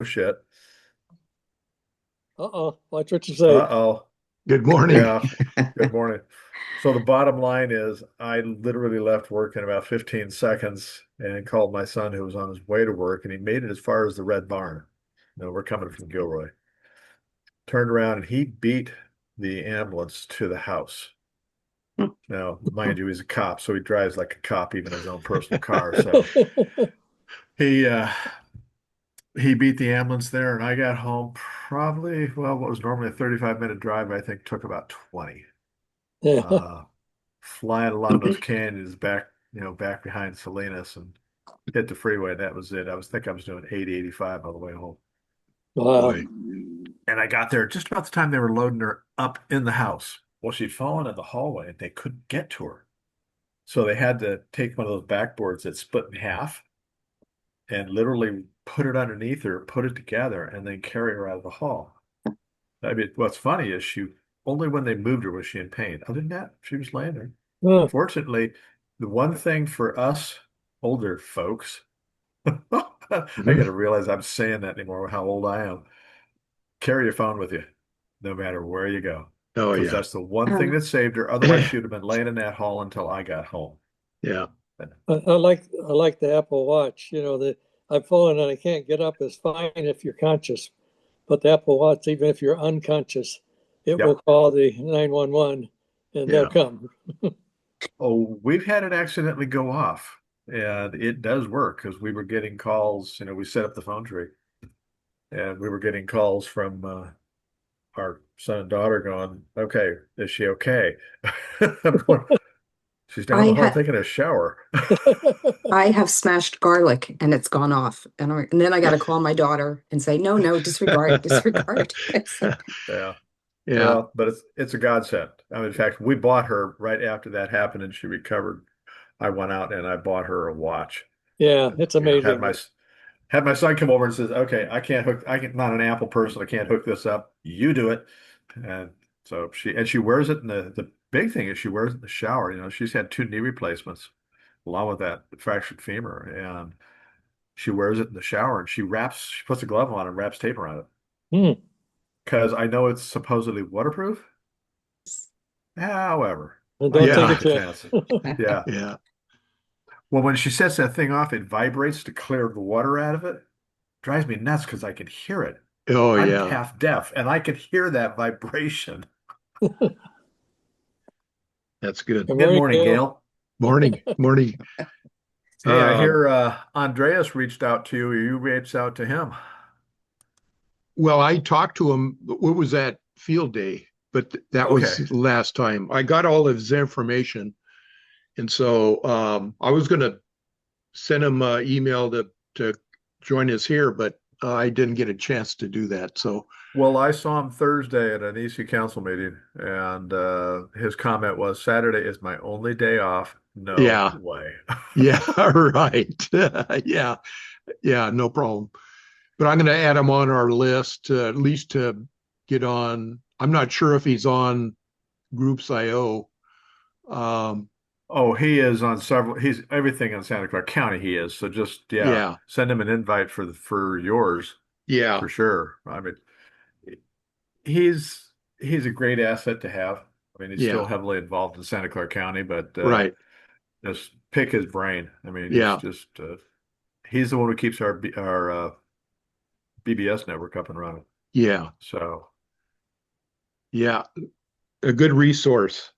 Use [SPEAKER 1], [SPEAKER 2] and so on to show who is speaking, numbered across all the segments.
[SPEAKER 1] shit.
[SPEAKER 2] Uh-oh, watch what you say.
[SPEAKER 1] Uh-oh.
[SPEAKER 3] Good morning.
[SPEAKER 1] Yeah. Good morning. So the bottom line is I literally left work in about 15 seconds and called my son who was on his way to work, and he made it as far as the Red Barn. We're coming from Gilroy. Turned around and he beat the ambulance to the house. Now, mind you, he's a cop, so he drives like a cop, even his own personal car. So he uh he beat the ambulance there, and I got home probably, well, what was normally a 35-minute drive, I think took about 20.
[SPEAKER 2] Yeah.
[SPEAKER 1] Uh, Flying along those canyons back, back behind Salinas and hit the freeway. That was it. I was doing 80, 85 on the way home.
[SPEAKER 2] Wow.
[SPEAKER 3] Boy.
[SPEAKER 1] And I got there just about the time they were loading her up in the house. Well, she'd fallen in the hallway and they couldn't get to her. So they had to take one of those backboards that split in half and literally put it underneath her, put it together, and then carry her out of the hall. I mean, what's funny is she only when they moved her was she in pain. Other than that, she was laying there.
[SPEAKER 2] Huh.
[SPEAKER 1] Fortunately, the one thing for us older folks, I got
[SPEAKER 3] Mhm.
[SPEAKER 1] to realize I'm saying that anymore, how old I am. Carry your phone with you, no matter where you go,
[SPEAKER 3] Oh
[SPEAKER 1] because
[SPEAKER 3] yeah.
[SPEAKER 1] that's the one thing that saved her. Otherwise, she would have been laying in that hall until I got home.
[SPEAKER 3] Yeah.
[SPEAKER 2] I like the Apple Watch. I've fallen and I can't get up is fine if you're conscious, but the Apple Watch, even if you're unconscious, it will
[SPEAKER 1] Yep.
[SPEAKER 2] call the 911 and they'll
[SPEAKER 3] Yeah.
[SPEAKER 2] come.
[SPEAKER 1] Oh, we've had it accidentally go off, and it does work because we were getting calls. We set up the phone tree, and we were getting calls from our son and daughter going, "Okay, is she okay?" I'm going, "She's down
[SPEAKER 4] I
[SPEAKER 1] the hall
[SPEAKER 4] had
[SPEAKER 1] taking a shower."
[SPEAKER 4] I have smashed garlic and it's gone off. And then I got to call my daughter and say, no, no, disregard, disregard.
[SPEAKER 1] Yeah.
[SPEAKER 3] Yeah.
[SPEAKER 1] Well, but it's a godsend. I mean, in fact, we bought her right after that happened and she recovered. I went out and I bought her a watch.
[SPEAKER 2] Yeah, it's
[SPEAKER 1] Had my
[SPEAKER 2] amazing.
[SPEAKER 1] son come over and says, "Okay, I can not an Apple person. I can't hook this up. You do it." And so she wears it. And the big thing is she wears it in the shower. She's had two knee replacements along with that fractured femur, and she wears it in the shower and she puts a glove on and wraps tape around it
[SPEAKER 2] Hmm.
[SPEAKER 1] because I know it's supposedly waterproof. However,
[SPEAKER 2] And
[SPEAKER 1] I
[SPEAKER 2] don't
[SPEAKER 1] got to
[SPEAKER 2] take a
[SPEAKER 3] Yeah.
[SPEAKER 1] take a
[SPEAKER 2] chance.
[SPEAKER 1] chance. Yeah.
[SPEAKER 3] Yeah.
[SPEAKER 1] Well, when she sets that thing off, it vibrates to clear the water out of it. Drives me nuts because I can hear it.
[SPEAKER 3] Oh
[SPEAKER 1] I'm
[SPEAKER 3] yeah.
[SPEAKER 1] half deaf and I can hear that vibration.
[SPEAKER 3] That's good.
[SPEAKER 2] Good
[SPEAKER 1] Good
[SPEAKER 2] morning,
[SPEAKER 1] morning,
[SPEAKER 2] Gail.
[SPEAKER 1] Gail.
[SPEAKER 3] Morning. Morning.
[SPEAKER 1] Hey, I
[SPEAKER 3] Um,
[SPEAKER 1] hear Andreas reached out to you. You reached out to him.
[SPEAKER 3] well, I talked to him. What was that field day? But that was
[SPEAKER 1] Okay.
[SPEAKER 3] the last time. I got all of his information, and so I was going to send him an email to join us here, but I didn't get a chance to do that. So
[SPEAKER 1] Well, I saw him Thursday at an EC council meeting, and his comment was Saturday is my only day off. No
[SPEAKER 3] yeah,
[SPEAKER 1] way.
[SPEAKER 3] yeah, right. Yeah, yeah, no problem. But I'm going to add him on our list at least to get on. I'm not sure if he's on Groups IO. Um,
[SPEAKER 1] Oh, he is on several. He's everything in Santa Clara County. He is. So just yeah,
[SPEAKER 3] yeah,
[SPEAKER 1] send him an invite for yours
[SPEAKER 3] yeah,
[SPEAKER 1] for sure. I mean, he's a great asset to have. I mean, he's still
[SPEAKER 3] yeah,
[SPEAKER 1] heavily involved in Santa Clara County, but
[SPEAKER 3] right.
[SPEAKER 1] just pick his brain. I mean,
[SPEAKER 3] Yeah,
[SPEAKER 1] he's the one who keeps our BBS network up and running.
[SPEAKER 3] yeah,
[SPEAKER 1] So
[SPEAKER 3] yeah. A good resource.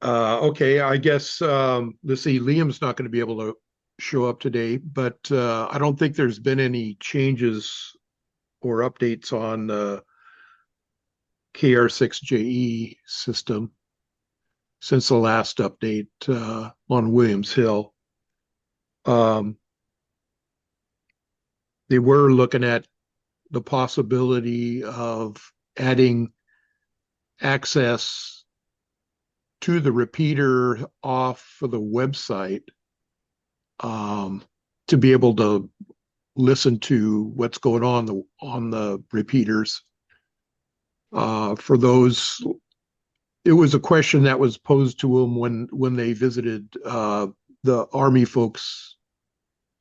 [SPEAKER 3] Okay, I guess let's see. Liam's not going to be able to show up today, but I don't think there's been any changes or updates on the KR6JE system since the last update on Williams Hill. Um, they were looking at the possibility of adding access to the repeater off of the website um, to be able to listen to what's going on the repeaters. For those, it was a question that was posed to them when they visited the Army folks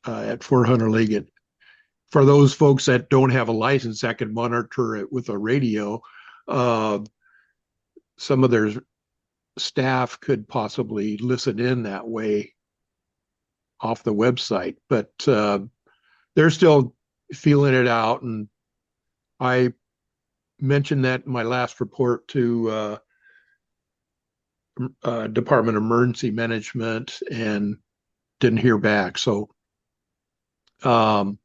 [SPEAKER 3] at Fort Hunter Liggett, for those folks that don't have a license that can monitor it with a radio, uh, some of their staff could possibly listen in that way off the website. But they're still feeling it out. And I mentioned that in my last report to Department of Emergency Management and didn't hear back. So, but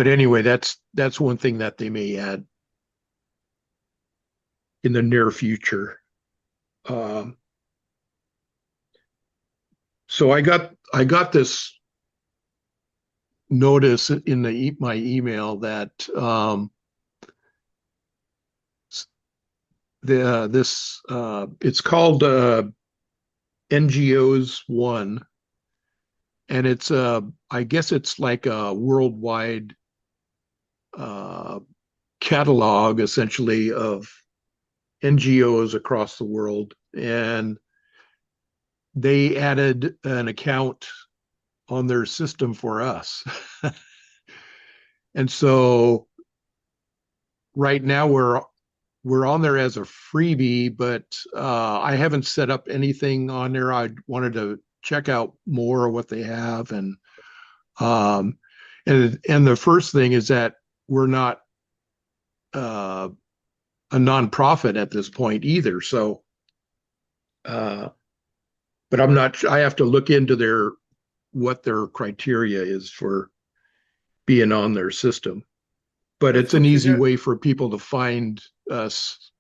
[SPEAKER 3] anyway, that's one thing that they may add in the near future. So I got this notice in my email that it's called NGOs One, and it's I guess it's like a worldwide catalog essentially of NGOs across the world, and they added an account on their system for us. And so right now we're on there as a freebie, but I haven't set up anything on there. I wanted to check out more of what they have, and the first thing is that we're not a nonprofit at this point either. So, but I'm not. I have to look into what their criteria is for being on their system. But
[SPEAKER 1] I
[SPEAKER 3] it's an
[SPEAKER 1] thought you
[SPEAKER 3] easy
[SPEAKER 1] got,
[SPEAKER 3] way for people to find us.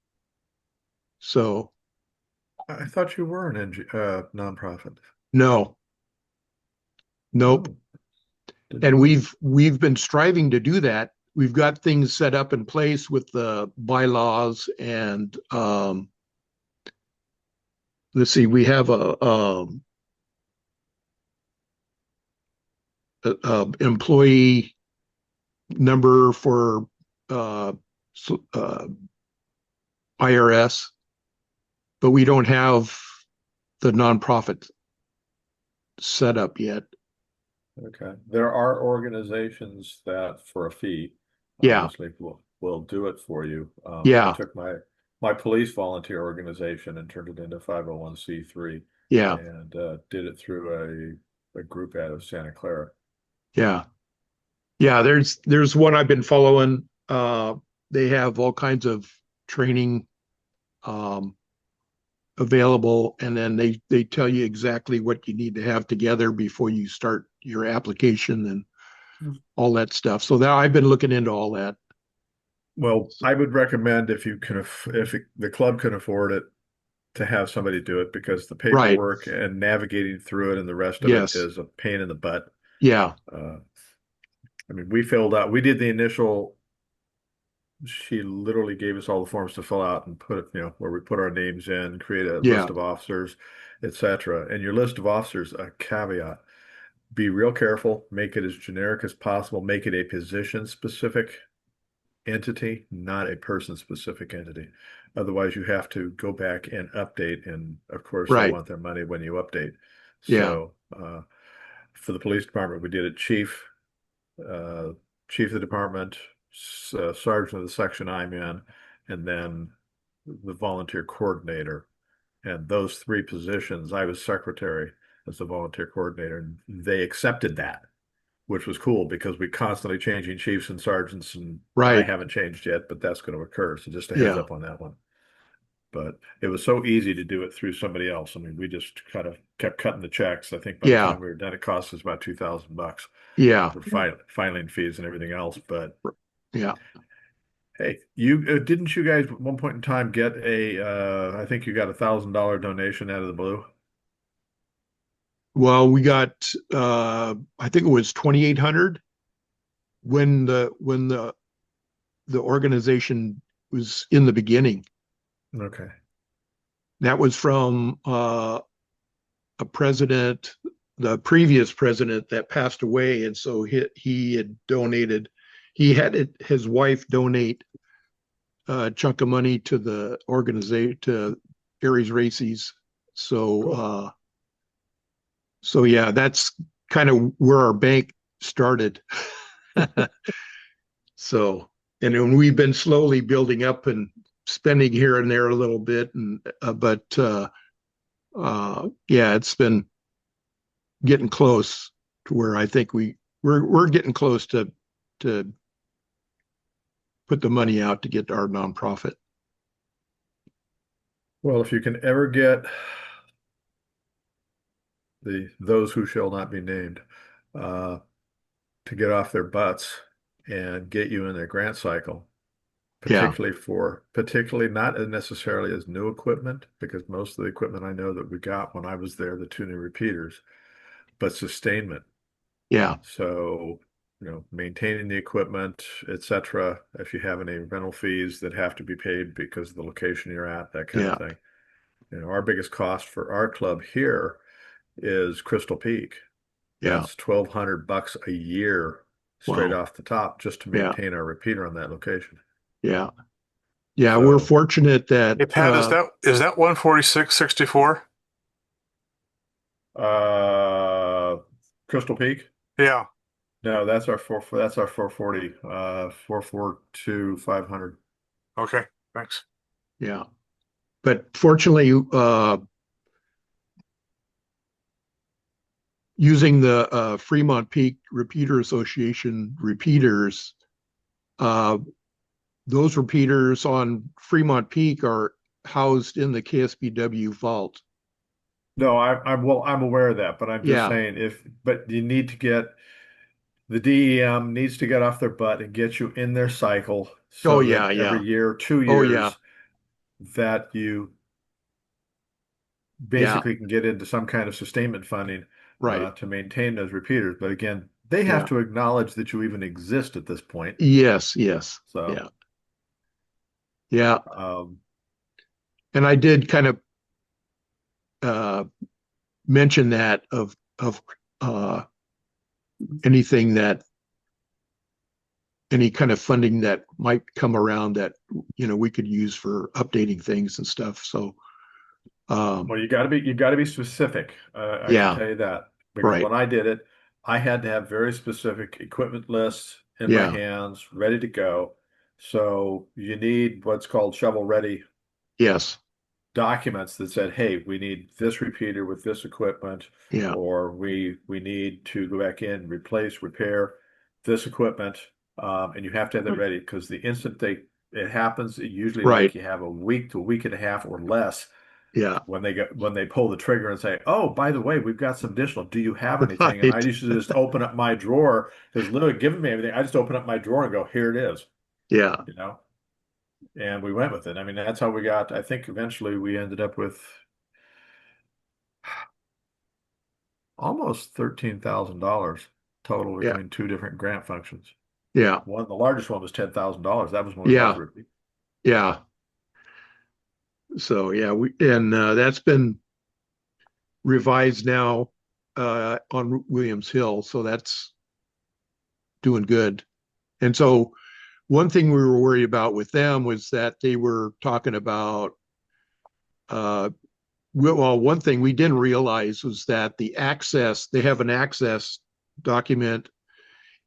[SPEAKER 3] So
[SPEAKER 1] I thought you were an nonprofit.
[SPEAKER 3] no, nope.
[SPEAKER 1] Oh, didn't
[SPEAKER 3] And
[SPEAKER 1] know that.
[SPEAKER 3] we've been striving to do that. We've got things set up in place with the bylaws, and let's see, we have a employee number for uh, IRS, but we don't have the nonprofit set up yet.
[SPEAKER 1] Okay. There are organizations that for a fee,
[SPEAKER 3] Yeah,
[SPEAKER 1] obviously will do it for you. I
[SPEAKER 3] yeah,
[SPEAKER 1] took my police volunteer organization and turned it into 501(c)(3)
[SPEAKER 3] yeah,
[SPEAKER 1] and did it through a group out of Santa Clara.
[SPEAKER 3] yeah, yeah. There's one I've been following. They have all kinds of training um, available, and then they tell you exactly what you need to have together before you start your application and all that stuff. So that I've been looking into all that.
[SPEAKER 1] Well, I would recommend if the club can afford it to have somebody do it because the
[SPEAKER 3] Right.
[SPEAKER 1] paperwork and navigating through it and the rest of it
[SPEAKER 3] Yes.
[SPEAKER 1] is a pain in the butt.
[SPEAKER 3] Yeah.
[SPEAKER 1] Uh, I mean, we did the initial, she literally gave us all the forms to fill out and put, where we put our names in, create a
[SPEAKER 3] Yeah.
[SPEAKER 1] list of officers, etc. And your list of officers, a caveat, be real careful, make it as generic as possible, make it a position specific entity, not a person specific entity. Otherwise, you have to go back and update. And of course, they
[SPEAKER 3] Right.
[SPEAKER 1] want their money when you update.
[SPEAKER 3] Yeah.
[SPEAKER 1] So, for the police department, we did it uh, chief of the department, sergeant of the section I'm in, and then the volunteer coordinator. And those three positions, I was secretary as the volunteer coordinator, and they accepted that, which was cool because we constantly changing chiefs and sergeants, and I
[SPEAKER 3] Right.
[SPEAKER 1] haven't changed yet, but that's going to occur. So just a heads
[SPEAKER 3] Yeah.
[SPEAKER 1] up on that one. But it was so easy to do it through somebody else. I mean, we just kind of kept cutting the checks. I think by the
[SPEAKER 3] Yeah.
[SPEAKER 1] time we were done, it cost us about $2,000
[SPEAKER 3] Yeah.
[SPEAKER 1] for filing fees and everything else. But
[SPEAKER 3] Yeah.
[SPEAKER 1] hey, you didn't you guys at one point in time get I think you got $1,000 donation out of the blue?
[SPEAKER 3] Well, we got I think it was 2,800 when the organization was in the beginning.
[SPEAKER 1] Okay.
[SPEAKER 3] That was from a president, the previous president that passed away, and so he had donated. He had his wife donate a chunk of money to the organization, to ARES Races. So
[SPEAKER 1] Cool.
[SPEAKER 3] so yeah, that's kind of where our bank started. So, and then we've been slowly building up and spending here and there a little bit, and yeah, it's been getting close to where I think we're getting close to put the money out to get our nonprofit.
[SPEAKER 1] Well, if you can ever get those who shall not be named uh, to get off their butts and get you in their grant cycle,
[SPEAKER 3] Yeah,
[SPEAKER 1] particularly not as necessarily as new equipment, because most of the equipment I know that we got when I was there, the two new repeaters, but sustainment.
[SPEAKER 3] yeah,
[SPEAKER 1] So, maintaining the equipment, etc. If you have any rental fees that have to be paid because of the location you're at, that kind of
[SPEAKER 3] yeah,
[SPEAKER 1] thing. Our biggest cost for our club here is Crystal Peak.
[SPEAKER 3] yeah.
[SPEAKER 1] That's $1,200 a year straight
[SPEAKER 3] Wow.
[SPEAKER 1] off the top just to
[SPEAKER 3] Yeah,
[SPEAKER 1] maintain our repeater on that location.
[SPEAKER 3] yeah, yeah. We're
[SPEAKER 1] So,
[SPEAKER 3] fortunate that
[SPEAKER 5] Hey Pat, is that 146.64?
[SPEAKER 1] uh, Crystal Peak.
[SPEAKER 5] Yeah.
[SPEAKER 1] No, that's our 440, 442, 500.
[SPEAKER 5] Okay. Thanks.
[SPEAKER 3] yeah. But fortunately, using the Fremont Peak Repeater Association repeaters, uh, those repeaters on Fremont Peak are housed in the KSBW vault.
[SPEAKER 1] No, I'm aware of that, but I'm just
[SPEAKER 3] Yeah.
[SPEAKER 1] saying but you need to get the DEM needs to get off their butt and get you in their cycle
[SPEAKER 3] Oh
[SPEAKER 1] so
[SPEAKER 3] yeah,
[SPEAKER 1] that
[SPEAKER 3] yeah.
[SPEAKER 1] every year, two
[SPEAKER 3] Oh yeah,
[SPEAKER 1] years, that you
[SPEAKER 3] yeah.
[SPEAKER 1] basically can get into some kind of sustainment funding
[SPEAKER 3] Right.
[SPEAKER 1] to maintain those repeaters. But again, they have
[SPEAKER 3] Yeah.
[SPEAKER 1] to acknowledge that you even exist at this point.
[SPEAKER 3] Yes. Yes.
[SPEAKER 1] So,
[SPEAKER 3] Yeah. Yeah.
[SPEAKER 1] um,
[SPEAKER 3] And I did kind of uh, mention that of uh, anything that any kind of funding that might come around that we could use for updating things and stuff. So
[SPEAKER 1] well, you got to be specific. I can
[SPEAKER 3] yeah,
[SPEAKER 1] tell you that because
[SPEAKER 3] right.
[SPEAKER 1] when I did it, I had to have very specific equipment lists in my
[SPEAKER 3] Yeah.
[SPEAKER 1] hands, ready to go. So you need what's called shovel ready
[SPEAKER 3] Yes.
[SPEAKER 1] documents that said, "Hey, we need this repeater with this equipment,
[SPEAKER 3] Yeah.
[SPEAKER 1] or we need to go back in, replace, repair this equipment," and you have to have that ready because the instant it happens, it usually
[SPEAKER 3] Right.
[SPEAKER 1] like you have a week to a week and a half or less
[SPEAKER 3] Yeah.
[SPEAKER 1] when they pull the trigger and say, "Oh, by the way, we've got some additional. Do you have anything?" And I
[SPEAKER 3] Right.
[SPEAKER 1] used to just open up my drawer because literally giving me everything. I just open up my drawer and go, "Here it is,"
[SPEAKER 3] Yeah.
[SPEAKER 1] you know. And we went with it. I mean, that's how we got. I think eventually we ended up with almost $13,000 total
[SPEAKER 3] Yeah.
[SPEAKER 1] between two different grant functions.
[SPEAKER 3] Yeah.
[SPEAKER 1] The largest one was $10,000. That was when we bought
[SPEAKER 3] Yeah.
[SPEAKER 1] the repeat.
[SPEAKER 3] Yeah. So yeah, that's been revised now on Williams Hill, so that's doing good. And so one thing we were worried about with them was that they were talking about uh, well, one thing we didn't realize was that they have an access document.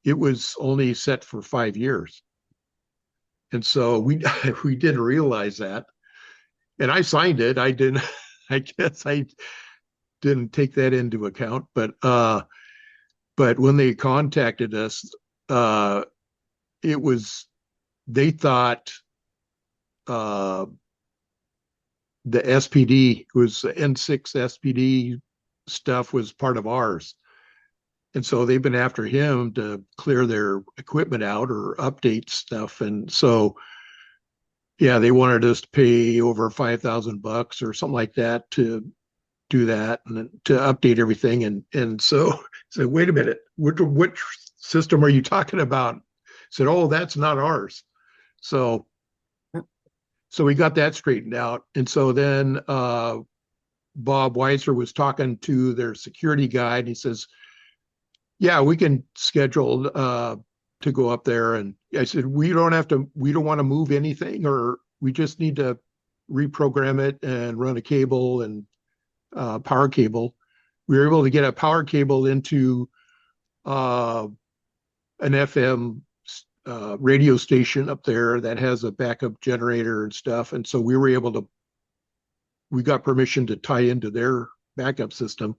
[SPEAKER 3] It was only set for 5 years. And so we didn't realize that. And I signed it. I didn't, I guess I didn't take that into account. But when they contacted us, uh, it was, they thought uh, the SPD was N6 SPD stuff was part of ours. And so they've been after him to clear their equipment out or update stuff. And so, yeah, they wanted us to pay over $5,000 or something like that to do that and to update everything. And so, so wait a minute, which system are you talking about? I said, oh, that's not ours. So, so we got that straightened out. And so then Bob Weiser was talking to their security guy, and he says, yeah, we can schedule to go up there. And I said, we don't want to move anything, or we just need to reprogram it and run a cable and power cable. We were able to get a power cable into an FM radio station up there that has a backup generator and stuff. And so we got permission to tie into their backup system.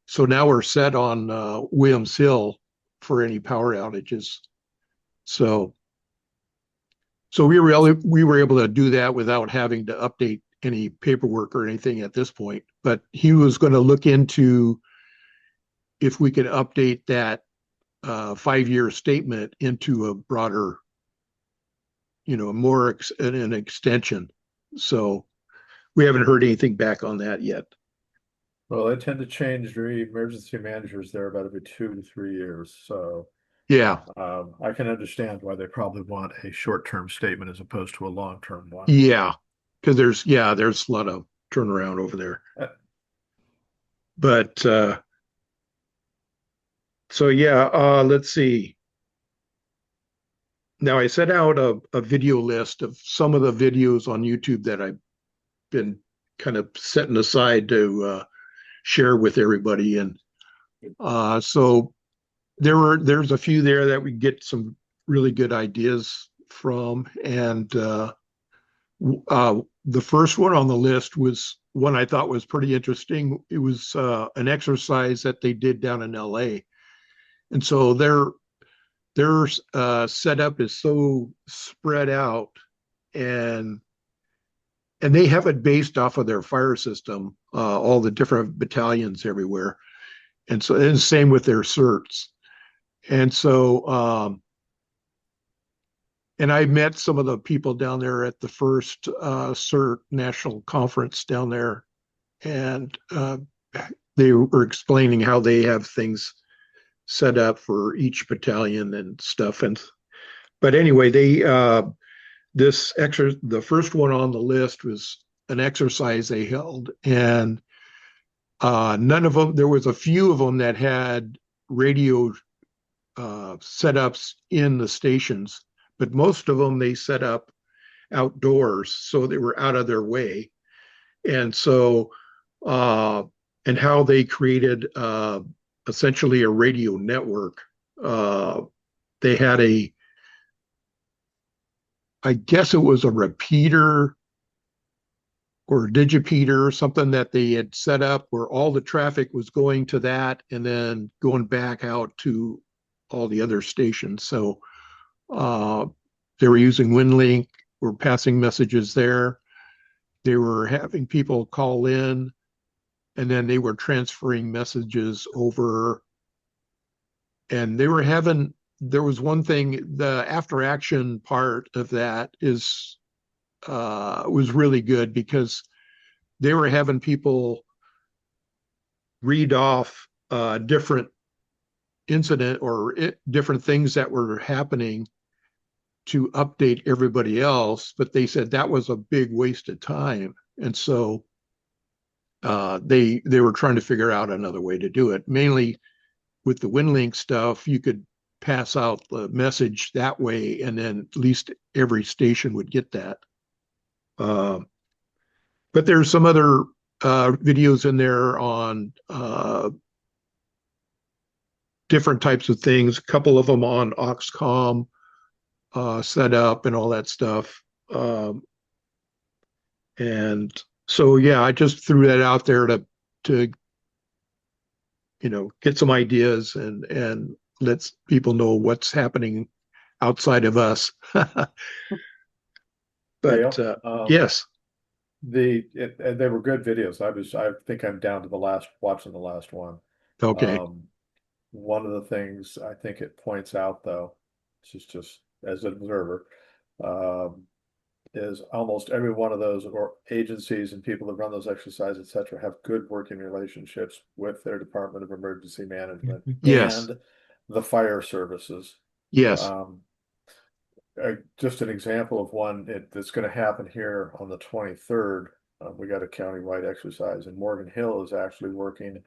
[SPEAKER 3] So now we're set on Williams Hill for any power outages. So we were able to do that without having to update any paperwork or anything at this point. But he was going to look into if we could update that 5-year statement into a broader, more an extension. So we haven't heard anything back on that yet.
[SPEAKER 1] Well, they tend to change their emergency managers there about every 2 to 3 years. So
[SPEAKER 3] Yeah.
[SPEAKER 1] I can understand why they probably want a short-term statement as opposed to a long-term one.
[SPEAKER 3] Yeah. Because there's a lot of turnaround over there. But so yeah, let's see. Now I set out a video list of some of the videos on YouTube that I've been kind of setting aside to share with everybody. And so there's a few there that we get some really good ideas from. And the first one on the list was one I thought was pretty interesting. It was an exercise that they did down in LA. And so their setup is so spread out, and they have it based off of their fire system, all the different battalions everywhere. And so, and same with their certs. And so, and I met some of the people down there at the first CERT national conference down there, and they were explaining how they have things set up for each battalion and stuff. But anyway, the first one on the list was an exercise they held, and none of them, there was a few of them that had radio setups in the stations, but most of them they set up outdoors, so they were out of their way. And so and how they created essentially a radio network. They had I guess it was a repeater or a digipeater or something that they had set up where all the traffic was going to that and then going back out to all the other stations. So they were using WinLink, were passing messages there. They were having people call in, and then they were transferring messages over. And they were having, there was one thing, the after action part of that was really good because they were having people read off different incident or different things that were happening to update everybody else, but they said that was a big waste of time. And so they were trying to figure out another way to do it. Mainly with the WinLink stuff, you could pass out the message that way, and then at least every station would get that. But there's some other videos in there on different types of things, a couple of them on Oxcom setup and all that stuff. And so, yeah, I just threw that out there to get some ideas and let people know what's happening outside of us. But yes,
[SPEAKER 1] and they were good videos. I think I'm down to watching the last one.
[SPEAKER 3] okay.
[SPEAKER 1] One of the things I think it points out, though, this is just as an observer, is almost every one of those or agencies and people that run those exercises, et cetera, have good working relationships with their Department of Emergency Management
[SPEAKER 3] Yes.
[SPEAKER 1] and the fire services.
[SPEAKER 3] Yes.
[SPEAKER 1] Just an example of one that's going to happen here on the 23rd. We got a countywide exercise, and Morgan Hill is actually working.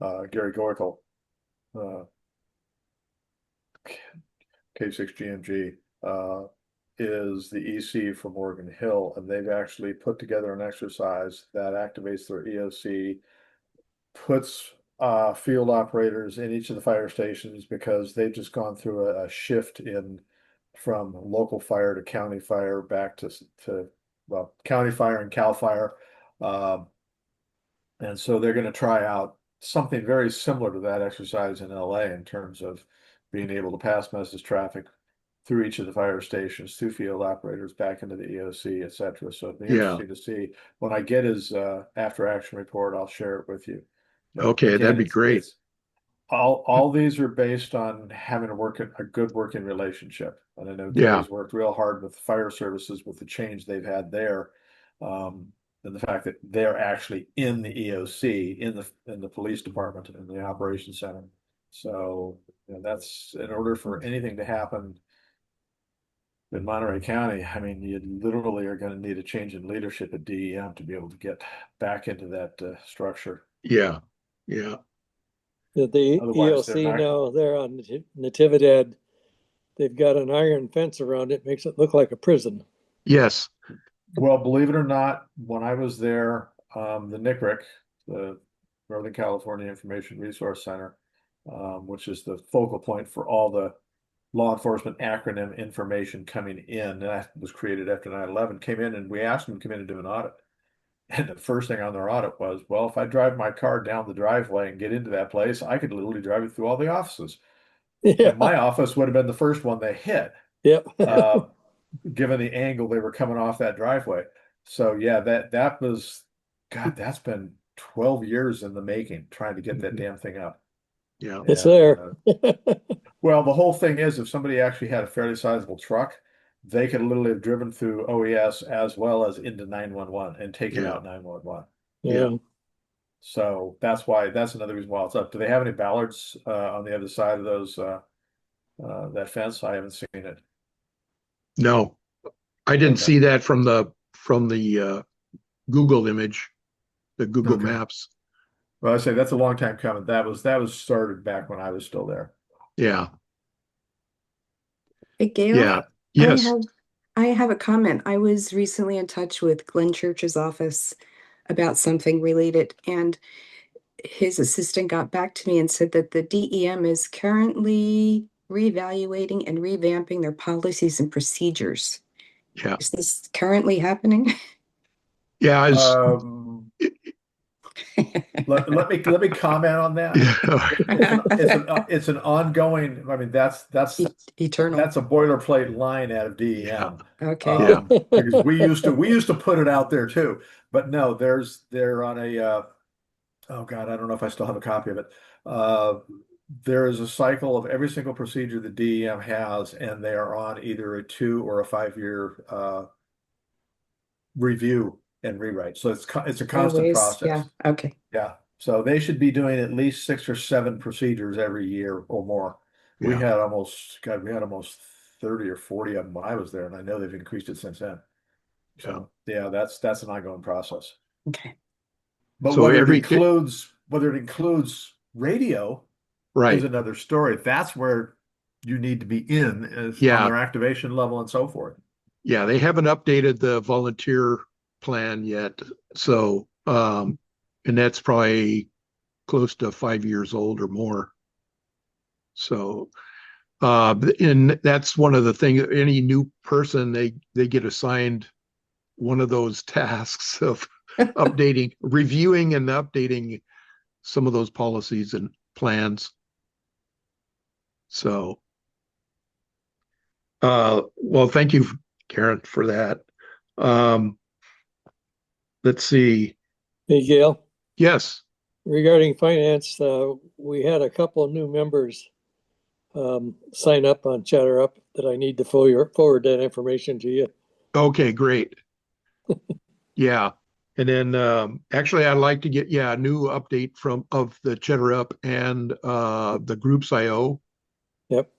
[SPEAKER 1] Gary Goikel, K6GMG, is the EC for Morgan Hill, and they've actually put together an exercise that activates their EOC, puts field operators in each of the fire stations because they've just gone through a shift in from local fire to county fire back to well, county fire and Cal Fire. Um, and so they're going to try out something very similar to that exercise in LA in terms of being able to pass message traffic through each of the fire stations, through field operators, back into the EOC, et cetera. So it'd be
[SPEAKER 3] Yeah.
[SPEAKER 1] interesting to see. When I get his after action report, I'll share it with you. But
[SPEAKER 3] Okay, that'd
[SPEAKER 1] again,
[SPEAKER 3] be great.
[SPEAKER 1] it's all these are based on having a good working relationship. And I know
[SPEAKER 3] Yeah.
[SPEAKER 1] Gary's worked real hard with the fire services with the change they've had there. And the fact that they're actually in the EOC, in the police department, in the operations center. So that's in order for anything to happen in Monterey County. I mean, you literally are going to need a change in leadership at DEM to be able to get back into that structure.
[SPEAKER 3] Yeah. Yeah.
[SPEAKER 2] The
[SPEAKER 1] Otherwise, they're
[SPEAKER 2] EOC
[SPEAKER 1] not.
[SPEAKER 2] now, they're on Natividad. They've got an iron fence around it, makes it look like a prison.
[SPEAKER 3] Yes.
[SPEAKER 1] Well, believe it or not, when I was there, the NICRIC, the Northern California Information Resource Center, which is the focal point for all the law enforcement acronym information coming in, that was created after 9/11, came in and we asked them to come in and do an audit. And the first thing on their audit was, well, if I drive my car down the driveway and get into that place, I could literally drive it through all the offices. And my
[SPEAKER 2] Yeah.
[SPEAKER 1] office would have been the first one they hit.
[SPEAKER 2] Yep.
[SPEAKER 1] Given the angle they were coming off that driveway. So yeah, that was, God, that's been 12 years in the making, trying to get that
[SPEAKER 3] Mhm.
[SPEAKER 1] damn thing up.
[SPEAKER 3] Yeah.
[SPEAKER 2] It's
[SPEAKER 1] And,
[SPEAKER 2] there.
[SPEAKER 1] well, the whole thing is if somebody actually had a fairly sizable truck, they could literally have driven through OES as well as into 911 and taken
[SPEAKER 3] Yeah.
[SPEAKER 1] out 911.
[SPEAKER 3] Yeah.
[SPEAKER 2] Yeah.
[SPEAKER 1] So that's another reason why it's up. Do they have any bollards on the other side of those that fence? I haven't seen it.
[SPEAKER 3] No, I didn't
[SPEAKER 1] Okay.
[SPEAKER 3] see that from the Google image, the Google
[SPEAKER 1] Okay.
[SPEAKER 3] Maps.
[SPEAKER 1] Well, I say that's a long time coming. That was started back when I was still there.
[SPEAKER 3] Yeah.
[SPEAKER 4] Hey, Gail,
[SPEAKER 3] Yeah.
[SPEAKER 4] I
[SPEAKER 3] Yes.
[SPEAKER 4] have a comment. I was recently in touch with Glenn Church's office about something related, and his assistant got back to me and said that the DEM is currently reevaluating and revamping their policies and procedures.
[SPEAKER 3] Yeah.
[SPEAKER 4] Is this currently happening?
[SPEAKER 3] Yeah.
[SPEAKER 1] Let me comment on that. It's an ongoing. I mean, that's
[SPEAKER 4] Eternal.
[SPEAKER 1] a boilerplate line out of DEM.
[SPEAKER 4] Okay.
[SPEAKER 3] Yeah.
[SPEAKER 1] Because we used to put it out there too, but no, they're on a oh God, I don't know if I still have a copy of it. There is a cycle of every single procedure the DEM has, and they are on either a 2 or a 5 year review and rewrite. So it's a constant
[SPEAKER 4] Always.
[SPEAKER 1] process.
[SPEAKER 4] Yeah. Okay.
[SPEAKER 1] Yeah. So they should be doing at least 6 or 7 procedures every year or more. We
[SPEAKER 3] Yeah.
[SPEAKER 1] had almost 30 or 40 of them when I was there, and I know they've increased it since then. So yeah, that's an ongoing process.
[SPEAKER 4] Okay.
[SPEAKER 1] But
[SPEAKER 3] So
[SPEAKER 1] whether it includes radio
[SPEAKER 3] Right.
[SPEAKER 1] is another story. That's where you need to be on
[SPEAKER 3] Yeah.
[SPEAKER 1] their activation level and so forth.
[SPEAKER 3] Yeah. They haven't updated the volunteer plan yet. So, and that's probably close to 5 years old or more. So, and that's one of the things, any new person, they get assigned one of those tasks of reviewing and updating some of those policies and plans. So, well, thank you, Karen, for that. Let's see.
[SPEAKER 2] Hey, Gail,
[SPEAKER 3] Yes.
[SPEAKER 2] regarding finance, we had a couple of new members sign up on Chatter Up that I need to forward that information to you.
[SPEAKER 3] Okay, great. Yeah. And then actually I'd like to get a new update of the Cheddar Up and the groups IO
[SPEAKER 2] Yep.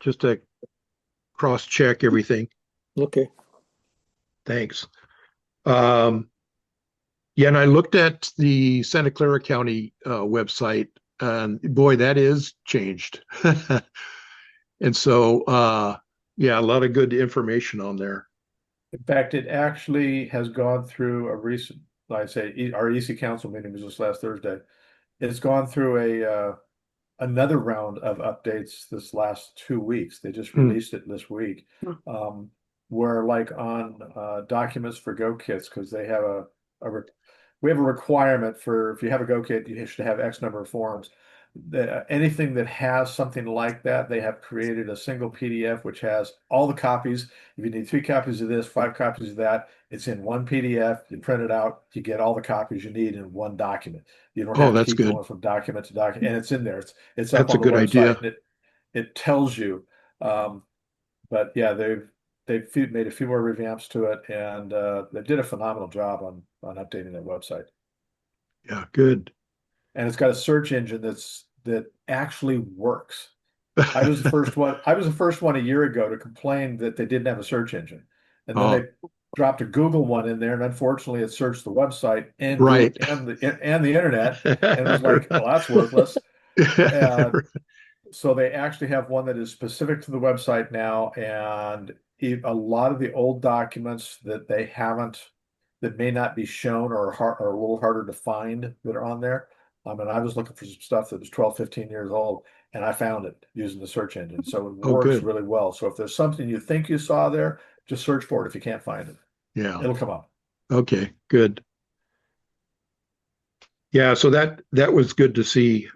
[SPEAKER 3] just to cross check everything.
[SPEAKER 2] Okay.
[SPEAKER 3] Thanks. Yeah, and I looked at the Santa Clara County website, and boy, that is changed. And so yeah, a lot of good information on there.
[SPEAKER 1] In fact, it actually has gone through a recent, like I say, our EC council meeting was this last Thursday. it's gone through another round of updates this last 2 weeks. They just
[SPEAKER 3] Hmm.
[SPEAKER 1] released it this week.
[SPEAKER 4] Hmm.
[SPEAKER 1] Where like on documents for Go kits, because they have we have a requirement for if you have a Go kit, you should have X number of forms. Anything that has something like that, they have created a single PDF which has all the copies. If you need 3 copies of this, 5 copies of that, it's in one PDF. You print it out, you get all the copies you need in one document. You don't
[SPEAKER 3] Oh,
[SPEAKER 1] have to
[SPEAKER 3] that's
[SPEAKER 1] keep
[SPEAKER 3] good.
[SPEAKER 1] going from document to document, and it's in there. It's up
[SPEAKER 3] That's a
[SPEAKER 1] on the
[SPEAKER 3] good
[SPEAKER 1] website,
[SPEAKER 3] idea.
[SPEAKER 1] and it tells you. Um, but yeah, they've made a few more revamps to it, and they did a phenomenal job on updating their website.
[SPEAKER 3] Yeah, good.
[SPEAKER 1] And it's got a search engine that actually works. I was the first one a year ago to complain that they didn't have a search engine. And then
[SPEAKER 3] Oh,
[SPEAKER 1] they dropped a Google one in there, and unfortunately it searched the website and
[SPEAKER 3] right.
[SPEAKER 1] Google and the internet. And it was like, well, that's worthless. Uh, so they actually have one that is specific to the website now, and a lot of the old documents that they haven't, that may not be shown or a little harder to find that are on there. I mean, I was looking for some stuff that was 12, 15 years old, and I found it using the search engine. So it
[SPEAKER 3] Oh,
[SPEAKER 1] works
[SPEAKER 3] good.
[SPEAKER 1] really well. So if there's something you think you saw there, just search for it if you can't find it.
[SPEAKER 3] Yeah.
[SPEAKER 1] It'll come up.
[SPEAKER 3] Okay, good. Yeah, so that was good to see.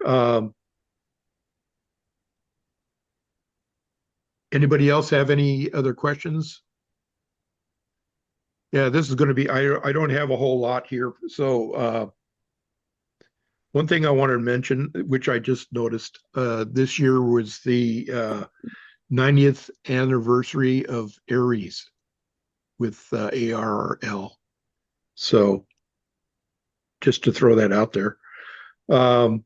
[SPEAKER 3] Anybody else have any other questions? Yeah, this is going to be, I don't have a whole lot here. So one thing I wanted to mention, which I just noticed, this year was the 90th anniversary of ARES with ARL. So just to throw that out there. Um,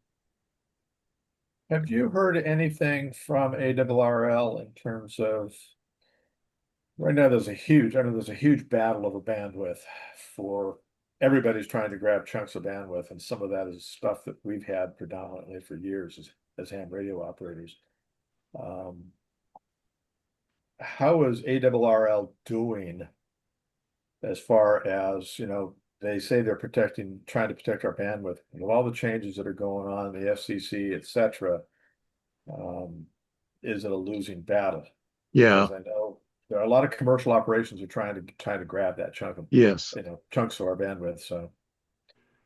[SPEAKER 1] Have you heard anything from ARRL in terms of right now? I know there's a huge battle over bandwidth for everybody's trying to grab chunks of bandwidth, and some of that is stuff that we've had predominantly for years as ham radio operators. Um, how is ARRL doing as far as, they say they're trying to protect our bandwidth, and with all the changes that are going on, the FCC, et cetera, um, is it a losing battle?
[SPEAKER 3] yeah,
[SPEAKER 1] Because I know there are a lot of commercial operations are trying to grab that
[SPEAKER 3] yes.
[SPEAKER 1] chunks of our bandwidth. So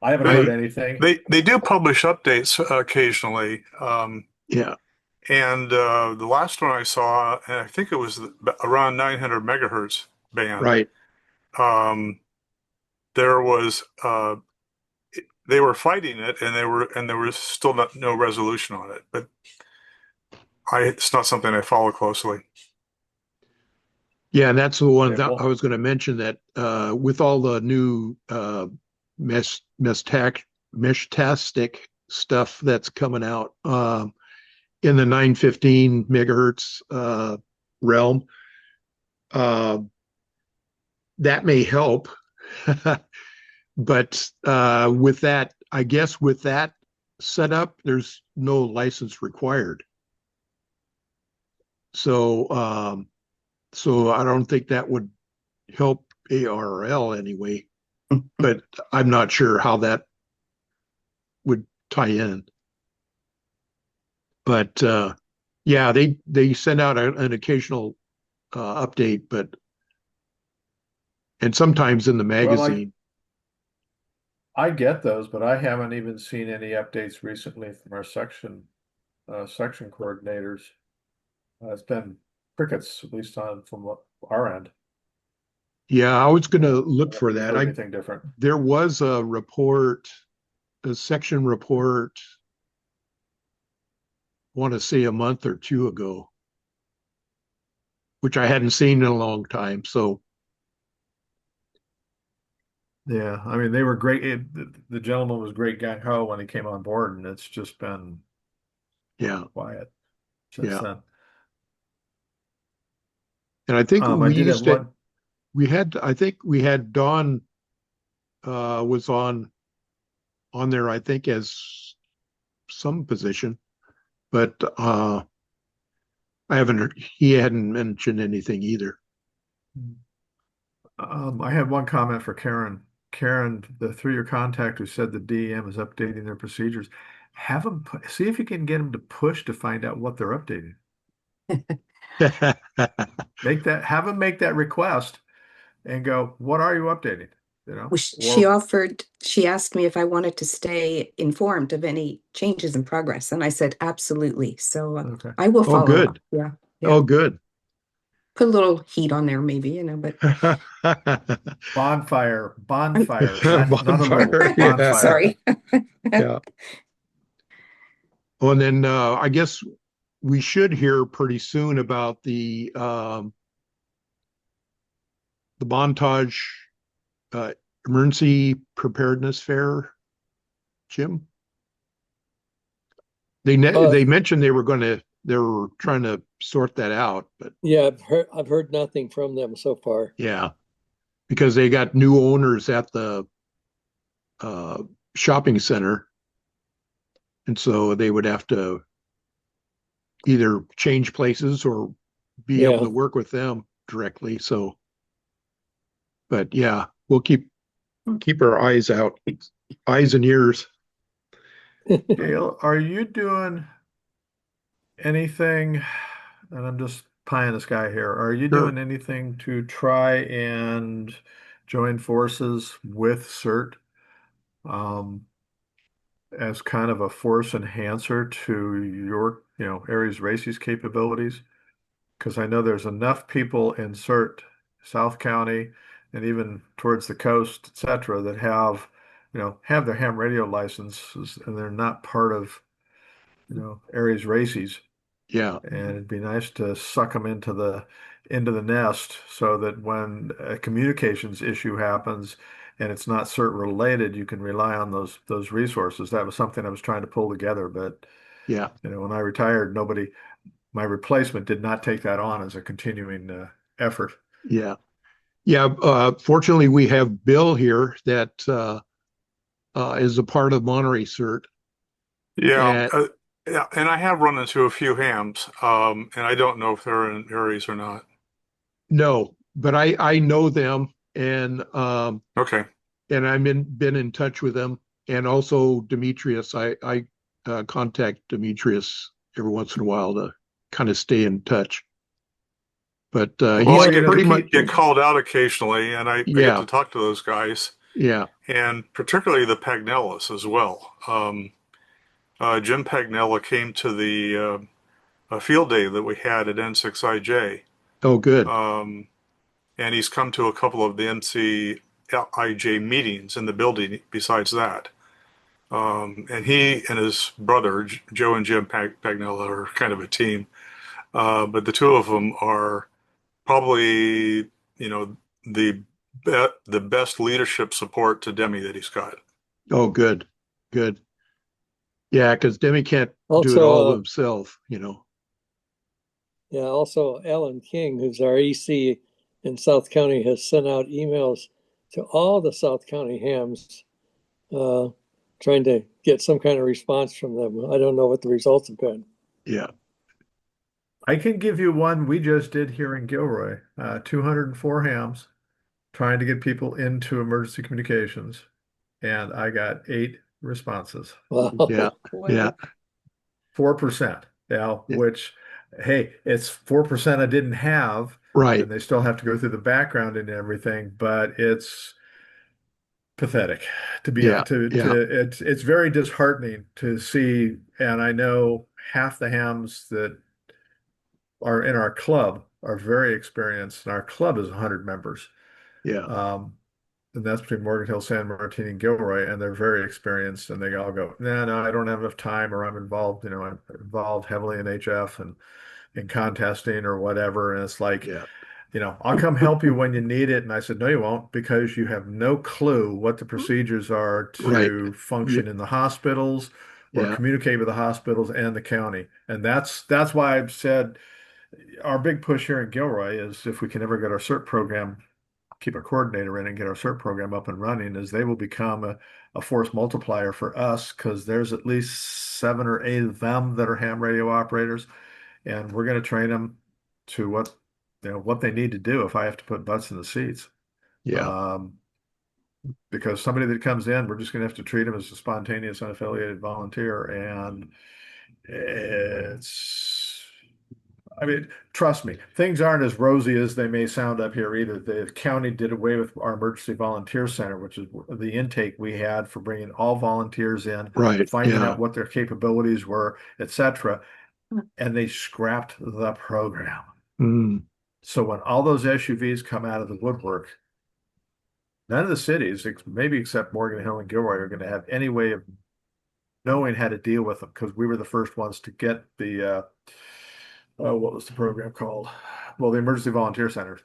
[SPEAKER 1] I haven't heard
[SPEAKER 5] They
[SPEAKER 1] anything.
[SPEAKER 5] they do publish updates occasionally.
[SPEAKER 3] Yeah,
[SPEAKER 5] And the last one I saw, and I think it was around 900 megahertz band.
[SPEAKER 3] right.
[SPEAKER 5] Um, there was they were fighting it, and there was still no resolution on it. But it's not something I follow closely.
[SPEAKER 3] Yeah, and that's the one
[SPEAKER 1] Yeah,
[SPEAKER 3] that I
[SPEAKER 1] well,
[SPEAKER 3] was going to mention that with all the new meshtastic stuff that's coming out in the 915 megahertz realm, uh, that may help. But with that, I guess with that setup, there's no license required. So so I don't think that would help ARL anyway, but I'm not sure how that would tie in. But yeah, they send out an occasional update, but and sometimes in the
[SPEAKER 1] well,
[SPEAKER 3] magazine.
[SPEAKER 1] I get those, but I haven't even seen any updates recently from our section coordinators. It's been crickets, at least from our end.
[SPEAKER 3] Yeah, I was going to
[SPEAKER 1] I
[SPEAKER 3] look
[SPEAKER 1] don't know if
[SPEAKER 3] for
[SPEAKER 1] you've
[SPEAKER 3] that.
[SPEAKER 1] heard
[SPEAKER 3] I
[SPEAKER 1] anything different.
[SPEAKER 3] There was a report, a section report, I want to say a month or two ago, which I hadn't seen in a long time. So
[SPEAKER 1] Yeah, I mean they were great. The gentleman was great gung ho when he came on board, and it's just been
[SPEAKER 3] yeah,
[SPEAKER 1] quiet since
[SPEAKER 3] yeah.
[SPEAKER 1] then.
[SPEAKER 3] And I think
[SPEAKER 1] I
[SPEAKER 3] we
[SPEAKER 1] did have
[SPEAKER 3] used it.
[SPEAKER 1] one.
[SPEAKER 3] I think we had Dawn was on there, I think, as some position, but he hadn't mentioned anything either.
[SPEAKER 1] I had one comment for Karen. Karen, the through your contact who said the DEM is updating their procedures. have them see if you can get them to push to find out what they're updating. Have them make that request and go, what are you updating? You know,
[SPEAKER 4] Well,
[SPEAKER 1] or
[SPEAKER 4] she asked me if I wanted to stay informed of any changes in progress. And I said, absolutely. So
[SPEAKER 1] okay.
[SPEAKER 4] I will
[SPEAKER 3] Oh,
[SPEAKER 4] follow up.
[SPEAKER 3] good.
[SPEAKER 4] Yeah. Yeah.
[SPEAKER 3] Oh, good.
[SPEAKER 4] Put a little heat on there, maybe, but
[SPEAKER 1] Bonfire,
[SPEAKER 4] I'm
[SPEAKER 1] bonfire, not a little
[SPEAKER 3] Bonfire. Yeah.
[SPEAKER 1] bonfire.
[SPEAKER 4] sorry.
[SPEAKER 3] Yeah. Well, and then I guess we should hear pretty soon about the Montage uh, Emergency Preparedness Fair, Jim.
[SPEAKER 2] Uh,
[SPEAKER 3] They mentioned they were trying to sort that out, but
[SPEAKER 2] yeah, I've heard nothing from them so far.
[SPEAKER 3] yeah, because they got new owners at the uh, shopping center, and so they would have to either change places or be able
[SPEAKER 2] Yeah.
[SPEAKER 3] to work with them directly. So, but yeah, we'll keep our eyes and ears.
[SPEAKER 1] Gail, are you doing anything, and I'm just pie in the sky here, are you
[SPEAKER 3] Sure.
[SPEAKER 1] doing anything to try and join forces with CERT um, as kind of a force enhancer to your, ARES RACES capabilities? Because I know there's enough people in CERT, South County, and even towards the coast, et cetera, that have their ham radio licenses and they're not part of, ARES RACES.
[SPEAKER 3] Yeah.
[SPEAKER 1] And it'd be nice to suck them into the nest so that when a communications issue happens and it's not CERT related, you can rely on those resources. That was something I was trying to pull together, but
[SPEAKER 3] Yeah.
[SPEAKER 1] when I retired, my replacement did not take that on as a continuing effort.
[SPEAKER 3] Yeah. Yeah. Fortunately, we have Bill here that is a part of Monterey CERT.
[SPEAKER 5] Yeah,
[SPEAKER 3] And
[SPEAKER 5] yeah, and I have run into a few hams, and I don't know if they're in Aries or not.
[SPEAKER 3] no, but I know them,
[SPEAKER 5] Okay.
[SPEAKER 3] and been in touch with them, and also Demetrius. I contact Demetrius every once in a while to kind of stay in touch. But
[SPEAKER 5] Well,
[SPEAKER 3] he's
[SPEAKER 5] I
[SPEAKER 1] Well,
[SPEAKER 5] get
[SPEAKER 3] pretty much
[SPEAKER 5] get called out occasionally, and I get
[SPEAKER 3] yeah,
[SPEAKER 5] to talk to those guys,
[SPEAKER 3] yeah.
[SPEAKER 5] and particularly the Pagnellas as well. Jim Pagnella came to the a field day that we had at N6IJ,
[SPEAKER 3] Oh, good.
[SPEAKER 5] um, and he's come to a couple of the NCIJ meetings in the building besides that. And he and his brother, Joe and Jim Pagnella, are kind of a team. But the two of them are probably, you know, the the best leadership support to Demi that he's got.
[SPEAKER 3] Oh, good, good. Yeah, because Demi can't do it all
[SPEAKER 2] Also,
[SPEAKER 3] himself.
[SPEAKER 2] yeah, also Alan King, who's our EC in South County, has sent out emails to all the South County hams, uh, trying to get some kind of response from them. I don't know what the results have been.
[SPEAKER 3] Yeah.
[SPEAKER 1] I can give you one we just did here in Gilroy, 204 hams trying to get people into emergency communications, and I got 8 responses,
[SPEAKER 3] Yeah.
[SPEAKER 2] Wow.
[SPEAKER 3] Yeah.
[SPEAKER 1] 4%. Now,
[SPEAKER 3] Yeah.
[SPEAKER 1] which, hey, it's 4% I didn't have,
[SPEAKER 3] Right.
[SPEAKER 1] and they still have to go through the background and everything, but it's pathetic to be
[SPEAKER 3] Yeah. Yeah.
[SPEAKER 1] it's very disheartening to see, and I know half the hams that are in our club are very experienced, and our club is 100 members.
[SPEAKER 3] Yeah.
[SPEAKER 1] Um, and that's between Morgan Hill, San Martin, and Gilroy, and they're very experienced, and they all go, no, no, I don't have enough time, or I'm involved, I'm involved heavily in HF and in contesting or whatever. And it's like,
[SPEAKER 3] Yeah.
[SPEAKER 1] I'll come help you when you need it. And I said, no, you won't, because you have no clue what the procedures are
[SPEAKER 3] Right.
[SPEAKER 1] to
[SPEAKER 3] Yeah.
[SPEAKER 1] function in the hospitals or
[SPEAKER 3] Yeah.
[SPEAKER 1] communicate with the hospitals and the county. And that's why I've said our big push here in Gilroy is if we can ever get our CERT program, keep a coordinator in and get our CERT program up and running, is they will become a force multiplier for us because there's at least 7 or 8 of them that are ham radio operators, and we're going to train them to what they need to do if I have to put butts in the seats.
[SPEAKER 3] Yeah.
[SPEAKER 1] Um, because somebody that comes in, we're just going to have to treat them as a spontaneous, unaffiliated volunteer. And it's, I mean, trust me, things aren't as rosy as they may sound up here either. The county did away with our emergency volunteer center, which is the intake we had for bringing all volunteers in,
[SPEAKER 3] Right.
[SPEAKER 1] finding
[SPEAKER 3] Yeah.
[SPEAKER 1] out what their capabilities were, etc. And they scrapped the program.
[SPEAKER 3] Mm,
[SPEAKER 1] So when all those SUVs come out of the woodwork, none of the cities, maybe except Morgan Hill and Gilroy, are going to have any way of knowing how to deal with them because we were the first ones to get the what was the program called? Well, the Emergency Volunteer Centers,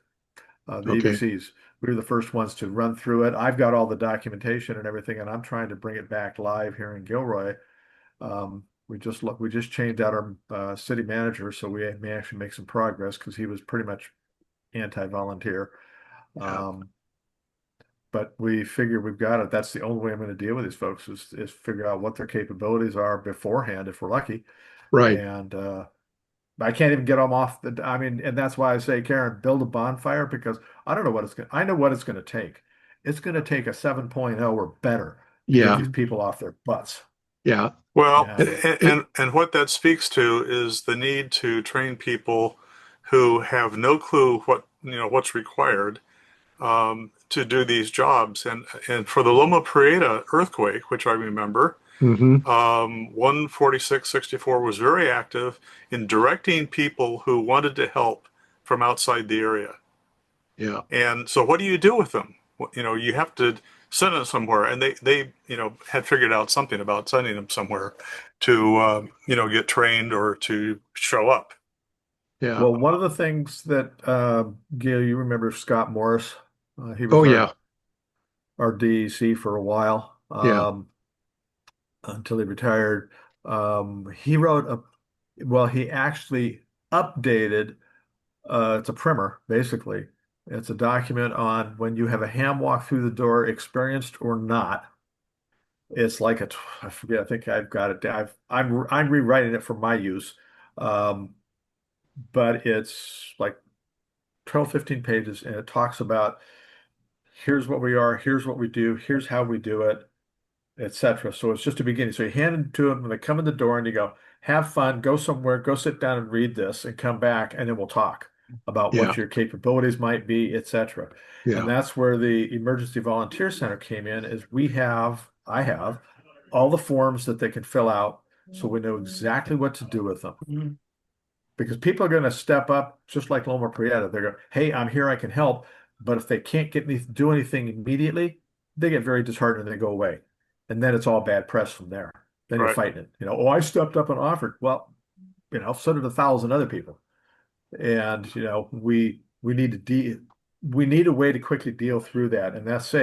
[SPEAKER 1] the
[SPEAKER 3] okay.
[SPEAKER 1] EVCs. We were the first ones to run through it. I've got all the documentation and everything, and I'm trying to bring it back live here in Gilroy. We just changed out our city manager, so we may actually make some progress because he was pretty much anti-volunteer.
[SPEAKER 3] Yeah.
[SPEAKER 1] Um, but we figure we've got it. That's the only way I'm going to deal with these folks is figure out what their capabilities are beforehand if we're lucky.
[SPEAKER 3] Right.
[SPEAKER 1] And I can't even get them off the. I mean, and that's why I say, Karen, build a bonfire because I don't know what it's going. I know what it's going to take. It's going to take a 7.0 or better to get
[SPEAKER 3] Yeah.
[SPEAKER 1] these people off their butts.
[SPEAKER 3] Yeah.
[SPEAKER 5] Well,
[SPEAKER 1] And
[SPEAKER 3] It, it,
[SPEAKER 5] and what that speaks to is the need to train people who have no clue what's required to do these jobs. And for the Loma Prieta earthquake, which I remember,
[SPEAKER 3] mhm.
[SPEAKER 5] 14664 was very active in directing people who wanted to help from outside the area.
[SPEAKER 3] Yeah.
[SPEAKER 5] And so what do you do with them? You have to send them somewhere, and they had figured out something about sending them somewhere to get trained or to show up.
[SPEAKER 3] Yeah.
[SPEAKER 1] well, one of the things that Gail, you remember Scott Morris? He was
[SPEAKER 3] Oh, yeah.
[SPEAKER 1] our DEC for a while.
[SPEAKER 3] Yeah.
[SPEAKER 1] Until he retired. He wrote well, he actually updated, it's a primer, basically. It's a document on when you have a ham walk through the door, experienced or not. It's like I forget, I think I've got it. I'm rewriting it for my use. Um, but it's like 12, 15 pages, and it talks about here's what we are, here's what we do, here's how we do it, etc. So it's just a beginning. So you hand it to them when they come in the door and you go, have fun, go somewhere, go sit down and read this and come back and then we'll talk about what
[SPEAKER 3] Yeah.
[SPEAKER 1] your capabilities might be, etc. And
[SPEAKER 3] Yeah.
[SPEAKER 1] that's where the Emergency Volunteer Center came in is I have all the forms that they can fill out so we know exactly what to do with them. Because people are going to step up just like Loma Prieta. They're going, hey, I'm here, I can help. But if they can't do anything immediately, they get very disheartened and they go away. And then it's all bad press from there. Then you're
[SPEAKER 5] Right.
[SPEAKER 1] fighting it. Oh, I stepped up and offered. Well, so did 1,000 other people. And we need a way to quickly deal through that. And that's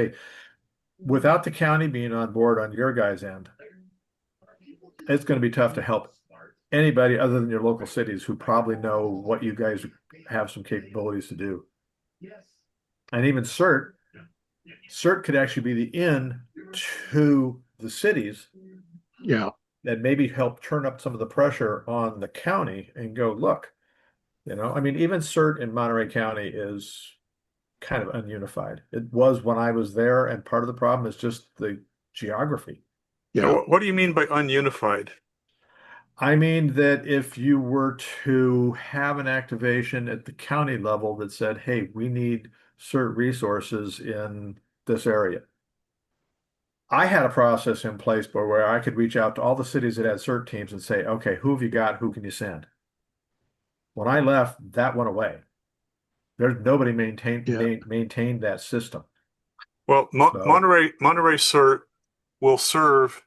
[SPEAKER 1] without the county being on board on your guys' end, it's going to be tough to help anybody other than your local cities who probably know what you guys have some capabilities to do. And even CERT could actually be the in to the cities
[SPEAKER 3] Yeah.
[SPEAKER 1] that maybe help turn up some of the pressure on the county and go, look, I mean, even CERT in Monterey County is kind of ununified. It was when I was there, and part of the problem is just the geography.
[SPEAKER 3] Yeah.
[SPEAKER 5] What do you mean by ununified?
[SPEAKER 1] I mean that if you were to have an activation at the county level that said, hey, we need CERT resources in this area. I had a process in place where I could reach out to all the cities that had CERT teams and say, okay, who have you got? Who can you send? When I left, that went away. There's nobody
[SPEAKER 3] Yeah.
[SPEAKER 1] maintained that system.
[SPEAKER 5] Well,
[SPEAKER 1] So
[SPEAKER 5] Monterey CERT will serve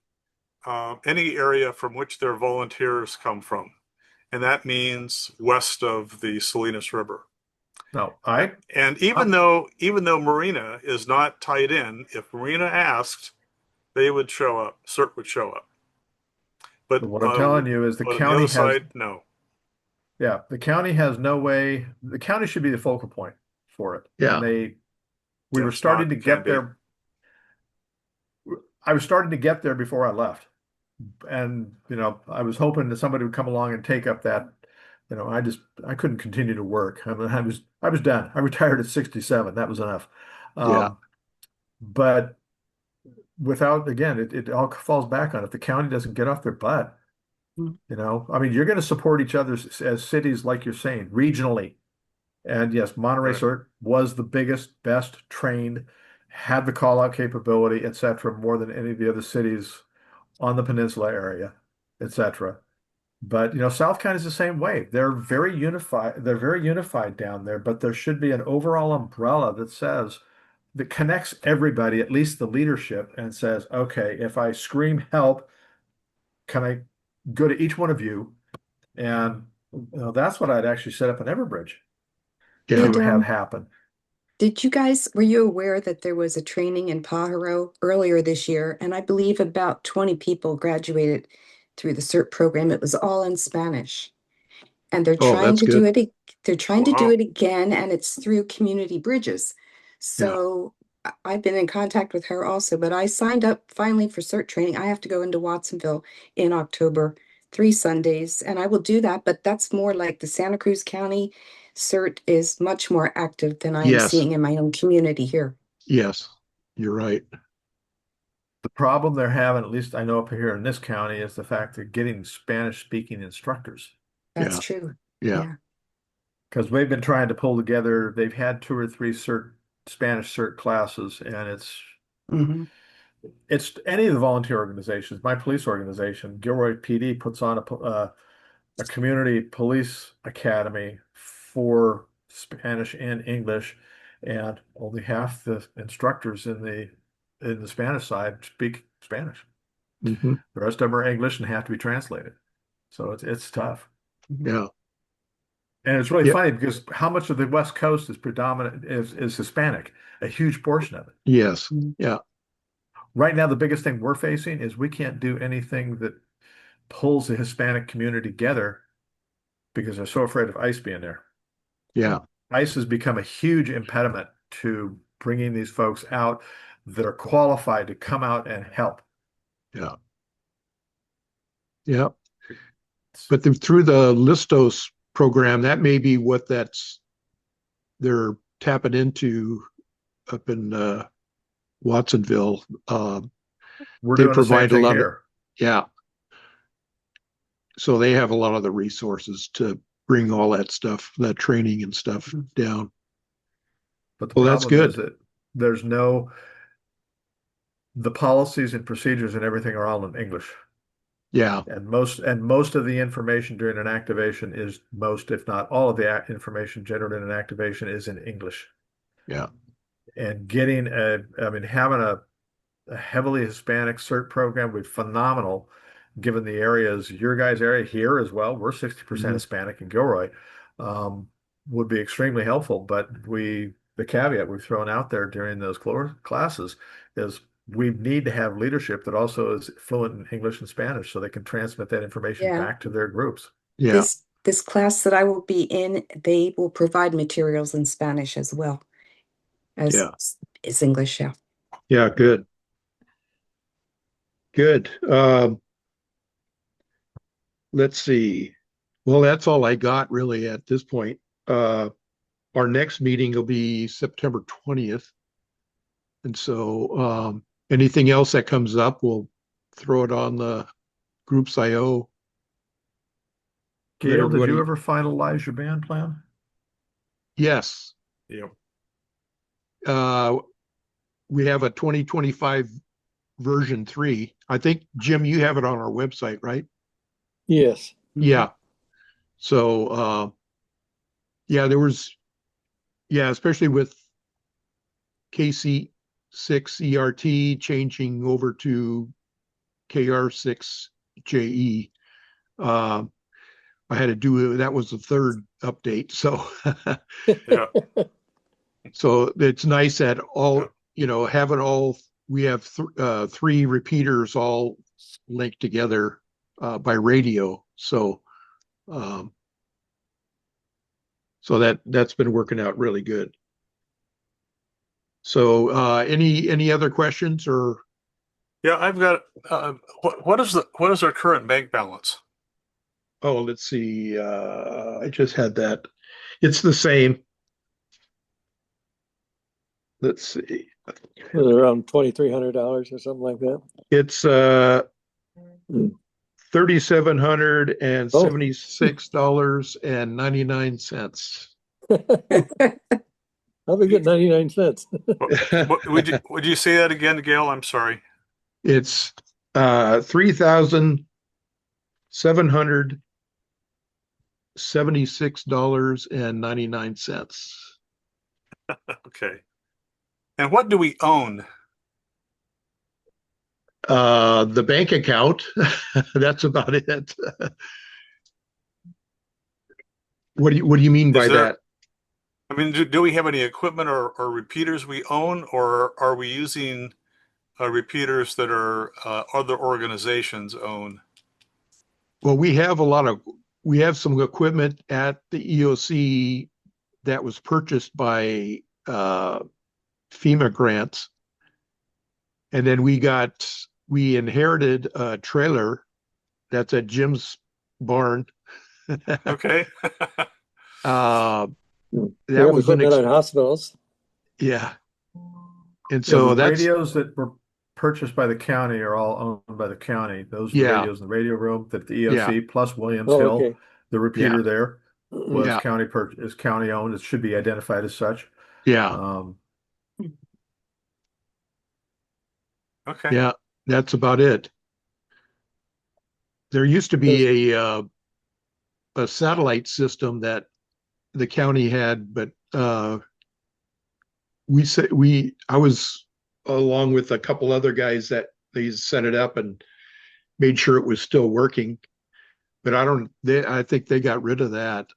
[SPEAKER 5] any area from which their volunteers come from, and that means west of the Salinas River.
[SPEAKER 1] no,
[SPEAKER 5] And
[SPEAKER 1] I
[SPEAKER 5] even though Marina is not tied in, if Marina asked, they would show up. CERT would show up. But
[SPEAKER 1] what I'm telling you is
[SPEAKER 5] but on the other side, no.
[SPEAKER 1] the county has no way. The county should be the focal point for it.
[SPEAKER 3] Yeah.
[SPEAKER 1] And we
[SPEAKER 5] Yeah,
[SPEAKER 1] were
[SPEAKER 5] it's
[SPEAKER 1] starting
[SPEAKER 5] not.
[SPEAKER 1] to
[SPEAKER 5] It can
[SPEAKER 1] get
[SPEAKER 5] be.
[SPEAKER 1] there. I was starting to get there before I left. And, I was hoping that somebody would come along and take up that, I couldn't continue to work. I mean, I was done. I retired at 67. That was enough.
[SPEAKER 3] Yeah.
[SPEAKER 1] Um, but without, again, it all falls back on if the county doesn't get off their butt,
[SPEAKER 4] Mm.
[SPEAKER 1] I mean, you're going to support each other as cities, like you're saying, regionally. And yes, Monterey
[SPEAKER 5] Right.
[SPEAKER 1] CERT was the biggest, best trained, had the call out capability, et cetera, more than any of the other cities on the peninsula area, et cetera. But South County is the same way. They're very unified. They're very unified down there, but there should be an overall umbrella that connects everybody, at least the leadership, and says, okay, if I scream help, can I go to each one of you? And that's what I'd actually set up in Everbridge
[SPEAKER 3] Yeah.
[SPEAKER 4] Did
[SPEAKER 1] to have happen.
[SPEAKER 4] did you guys were you aware that there was a training in Pajaro earlier this year? And I believe about 20 people graduated through the CERT program. It was all in Spanish. And
[SPEAKER 3] Oh, that's good.
[SPEAKER 4] they're trying to do
[SPEAKER 5] Wow.
[SPEAKER 4] it again, and it's through Community Bridges.
[SPEAKER 3] Yeah.
[SPEAKER 4] So I've been in contact with her also, but I signed up finally for CERT training. I have to go into Watsonville in October, 3 Sundays, and I will do that, but that's more like the Santa Cruz County CERT is much more active than I am
[SPEAKER 3] Yes.
[SPEAKER 4] seeing in my own community here.
[SPEAKER 3] Yes. You're right.
[SPEAKER 1] The problem they're having, at least I know up here in this county, is the fact that getting Spanish speaking instructors.
[SPEAKER 4] That's
[SPEAKER 3] Yeah.
[SPEAKER 4] true.
[SPEAKER 3] Yeah.
[SPEAKER 4] Yeah.
[SPEAKER 1] Because we've been trying to pull together, they've had two or three Spanish cert classes, and
[SPEAKER 4] Hmm.
[SPEAKER 1] it's any of the volunteer organizations. My police organization, Gilroy PD, puts on a community police academy for Spanish and English, and only half the instructors in the Spanish side speak Spanish.
[SPEAKER 3] Hmm.
[SPEAKER 1] The rest of them are English and have to be translated. So it's tough.
[SPEAKER 3] Yeah.
[SPEAKER 1] And it's really
[SPEAKER 3] Yeah.
[SPEAKER 1] funny because how much of the West Coast is predominant is Hispanic, a huge portion of it.
[SPEAKER 3] Yes.
[SPEAKER 4] Hmm.
[SPEAKER 3] Yeah.
[SPEAKER 1] Right now, the biggest thing we're facing is we can't do anything that pulls the Hispanic community together because they're so afraid of ICE being there.
[SPEAKER 3] Yeah.
[SPEAKER 1] ICE has become a huge impediment to bringing these folks out that are qualified to come out and help.
[SPEAKER 3] Yeah. Yeah. But through the Listos program, that may be what they're tapping into up in Watsonville.
[SPEAKER 1] We're
[SPEAKER 3] They
[SPEAKER 1] doing the same
[SPEAKER 3] provide a
[SPEAKER 1] thing
[SPEAKER 3] lot of,
[SPEAKER 1] here.
[SPEAKER 3] yeah. So they have a lot of the resources to bring all that stuff, that training and stuff down.
[SPEAKER 1] But the
[SPEAKER 3] Well, that's
[SPEAKER 1] problem is
[SPEAKER 3] good.
[SPEAKER 1] that the policies and procedures and everything are all in English.
[SPEAKER 3] Yeah.
[SPEAKER 1] And most of the information during an activation is most, if not all of the information generated in an activation is in English.
[SPEAKER 3] Yeah.
[SPEAKER 1] And I mean, having a heavily Hispanic CERT program would be phenomenal, given the areas, your guys' area here as well. We're 60%
[SPEAKER 3] Mhm.
[SPEAKER 1] Hispanic in Gilroy, um, would be extremely helpful. But the caveat we've thrown out there during those classes is we need to have leadership that also is fluent in English and Spanish so they can transmit that information
[SPEAKER 4] Yeah.
[SPEAKER 1] back to their groups.
[SPEAKER 3] Yeah.
[SPEAKER 4] This class that I will be in, they will provide materials in Spanish as well as
[SPEAKER 3] Yeah.
[SPEAKER 4] is English. Yeah.
[SPEAKER 3] Yeah. Good. Good. Let's see. Well, that's all I got really at this point. Our next meeting will be September 20th. And so anything else that comes up, we'll throw it on the groups IO. Let
[SPEAKER 1] Gail, did you
[SPEAKER 3] everybody.
[SPEAKER 1] ever finalize your band plan?
[SPEAKER 3] Yes.
[SPEAKER 5] Yeah.
[SPEAKER 3] Uh, we have a 2025 version 3. I think, Jim, you have it on our website, right?
[SPEAKER 2] Yes.
[SPEAKER 3] Yeah. So, yeah, especially with KC6 ERT changing over to KR6JE. I had to do that was the third update. So,
[SPEAKER 5] Yeah.
[SPEAKER 3] so it's nice that
[SPEAKER 5] Yeah.
[SPEAKER 3] having all, we have 3 repeaters all linked together by radio. So, um, so that's been working out really good. So, any other questions or?
[SPEAKER 5] Yeah. I've got, what is our current bank balance?
[SPEAKER 3] Oh, let's see. I just had that. It's the same. let's see.
[SPEAKER 2] Was it around $2,300 or something like that?
[SPEAKER 3] It's
[SPEAKER 2] Hmm.
[SPEAKER 3] $3,776.99.
[SPEAKER 2] How we get 99 cents?
[SPEAKER 5] Would you say that again, Gail? I'm sorry.
[SPEAKER 3] It's $3,776.99.
[SPEAKER 5] Okay. And what do we own?
[SPEAKER 3] The bank account. That's about it. What do you mean by
[SPEAKER 5] Is there,
[SPEAKER 3] that?
[SPEAKER 5] I mean, do we have any equipment or repeaters we own, or are we using repeaters that are other organizations own?
[SPEAKER 3] Well, we have some equipment at the EOC that was purchased by FEMA grants. And then we inherited a trailer that's at Jim's barn.
[SPEAKER 5] Okay.
[SPEAKER 3] uh,
[SPEAKER 2] We
[SPEAKER 3] that
[SPEAKER 2] have
[SPEAKER 3] was an
[SPEAKER 2] equipment on hospitals.
[SPEAKER 3] yeah. And
[SPEAKER 1] Yeah,
[SPEAKER 3] so
[SPEAKER 1] the
[SPEAKER 3] that's
[SPEAKER 1] radios that were purchased by the county are all owned by the county. Those are the
[SPEAKER 3] yeah,
[SPEAKER 1] radios in the radio room that the
[SPEAKER 3] yeah,
[SPEAKER 1] EOC plus Williams
[SPEAKER 2] Oh,
[SPEAKER 1] Hill,
[SPEAKER 2] okay.
[SPEAKER 1] the
[SPEAKER 3] yeah,
[SPEAKER 1] repeater there was
[SPEAKER 3] yeah,
[SPEAKER 1] county owned. It should be identified as such.
[SPEAKER 3] yeah,
[SPEAKER 1] Um,
[SPEAKER 5] Okay.
[SPEAKER 3] yeah. That's about it. There used to
[SPEAKER 2] There's-
[SPEAKER 3] be a satellite system that the county had, but I was along with a couple other guys that they set it up and made sure it was still working. But I think they got rid of that.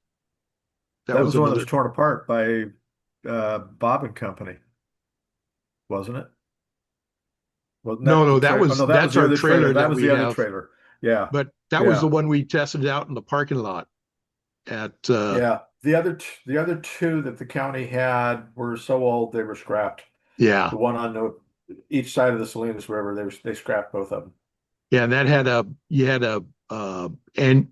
[SPEAKER 3] That
[SPEAKER 1] that
[SPEAKER 3] was
[SPEAKER 1] was the one that was
[SPEAKER 3] another.
[SPEAKER 1] torn apart by Bob and Company, wasn't it? Wasn't
[SPEAKER 3] No,
[SPEAKER 1] that the
[SPEAKER 3] no, that
[SPEAKER 1] trailer? Oh
[SPEAKER 3] was
[SPEAKER 1] no, that was
[SPEAKER 3] that's
[SPEAKER 1] the
[SPEAKER 3] our
[SPEAKER 1] other trailer.
[SPEAKER 3] trailer
[SPEAKER 1] That
[SPEAKER 3] that
[SPEAKER 1] was
[SPEAKER 3] we
[SPEAKER 1] the other
[SPEAKER 3] have.
[SPEAKER 1] trailer. Yeah,
[SPEAKER 3] But that was the
[SPEAKER 1] yeah,
[SPEAKER 3] one we tested out in the parking lot at
[SPEAKER 1] yeah. The other two that the county had were so old they were scrapped.
[SPEAKER 3] yeah.
[SPEAKER 1] The one on each side of the Salinas River, they scrapped both of them.
[SPEAKER 3] Yeah, and that had you had and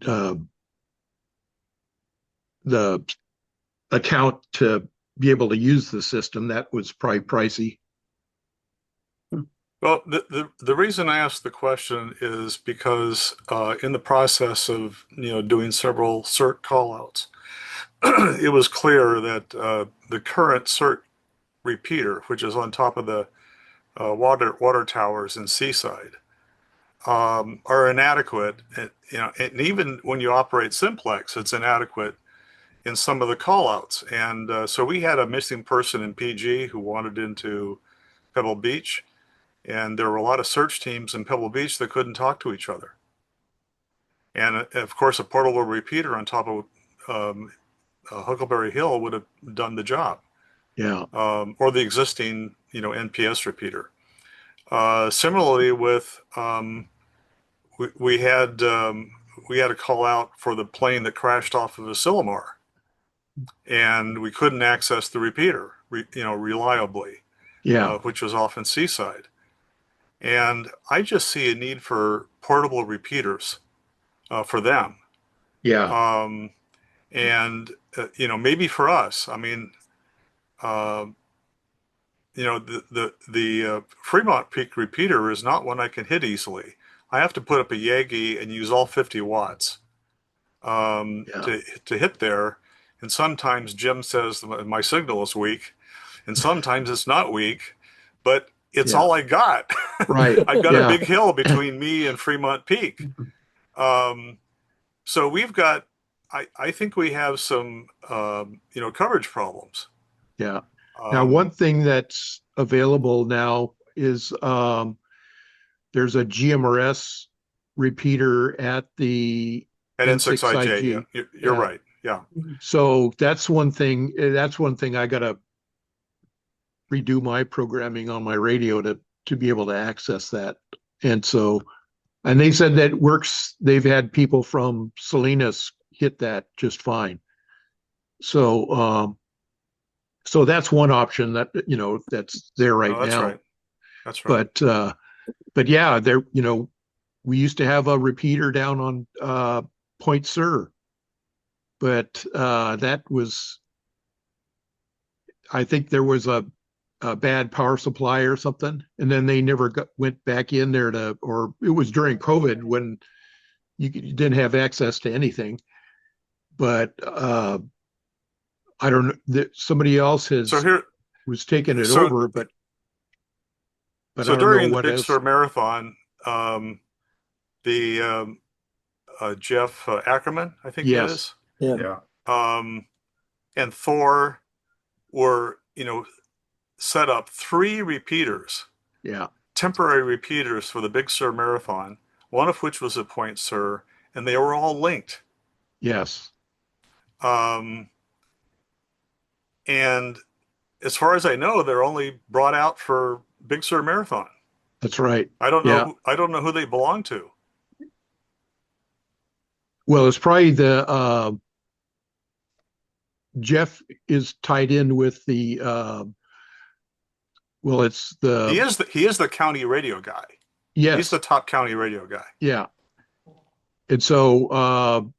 [SPEAKER 3] the account to be able to use the system. That was probably pricey.
[SPEAKER 5] Well, the reason I asked the question is because in the process of doing several CERT callouts, it was clear that the current CERT repeater, which is on top of the water towers in Seaside, are inadequate. And even when you operate simplex, it's inadequate in some of the callouts. And so we had a missing person in PG who wandered into Pebble Beach. And there were a lot of search teams in Pebble Beach that couldn't talk to each other. And of course, a portable repeater on top of Huckleberry Hill would have done the job,
[SPEAKER 3] Yeah,
[SPEAKER 5] or the existing, NPS repeater. Similarly, with we had a call out for the plane that crashed off of Asilomar, and we couldn't access the repeater, reliably,
[SPEAKER 3] yeah,
[SPEAKER 5] which was off in Seaside. And I just see a need for portable repeaters for them.
[SPEAKER 3] yeah,
[SPEAKER 5] Um, and, maybe for us, I mean, the Fremont Peak repeater is not one I can hit easily. I have to put up a Yagi and use all 50 watts
[SPEAKER 3] yeah,
[SPEAKER 5] to hit there. And sometimes Jim says my signal is weak, and sometimes it's not weak, but it's
[SPEAKER 3] yeah.
[SPEAKER 5] all I got.
[SPEAKER 3] Right.
[SPEAKER 5] I've got a
[SPEAKER 3] Yeah,
[SPEAKER 5] big hill between me and Fremont Peak. Um, so we've got, I think we have some, coverage problems.
[SPEAKER 3] yeah. Now, one
[SPEAKER 5] Um,
[SPEAKER 3] thing that's available now is there's a GMRS repeater at the
[SPEAKER 5] at N6IJ, yeah,
[SPEAKER 3] N6IG.
[SPEAKER 5] you're
[SPEAKER 3] Yeah.
[SPEAKER 5] right. Yeah.
[SPEAKER 3] So that's one thing. That's one thing I gotta redo my programming on my radio to be able to access that. And so, and they said that works. They've had people from Salinas hit that just fine. So, so that's one option that that's there right
[SPEAKER 5] No, that's
[SPEAKER 3] now.
[SPEAKER 5] right. That's right.
[SPEAKER 3] But yeah, there we used to have a repeater down on Point Sur, but that was I think there was a bad power supply or something, and then they never went back in there or it was during COVID when you didn't have access to anything. But I don't know that somebody else
[SPEAKER 5] So here,
[SPEAKER 3] was taking it
[SPEAKER 5] so
[SPEAKER 3] over, but
[SPEAKER 5] so
[SPEAKER 3] I don't know
[SPEAKER 5] during the
[SPEAKER 3] what
[SPEAKER 5] Big
[SPEAKER 3] else.
[SPEAKER 5] Sur Marathon, the Jeff Ackerman, I think that
[SPEAKER 3] Yes,
[SPEAKER 5] is,
[SPEAKER 2] Yeah.
[SPEAKER 1] Yeah.
[SPEAKER 5] and Thor were, set up 3 repeaters,
[SPEAKER 3] yeah,
[SPEAKER 5] temporary repeaters for the Big Sur Marathon, one of which was at Point Sur, and they were all linked.
[SPEAKER 3] yes,
[SPEAKER 5] Um, and as far as I know, they're only brought out for Big Sur Marathon.
[SPEAKER 3] that's right.
[SPEAKER 5] I don't know
[SPEAKER 3] Yeah.
[SPEAKER 5] who, I don't know who they belong to.
[SPEAKER 3] Well, it's probably the Jeff is tied in with the well, it's the
[SPEAKER 5] He is the county radio guy. He's the
[SPEAKER 3] yes,
[SPEAKER 5] top county radio guy.
[SPEAKER 3] yeah. And so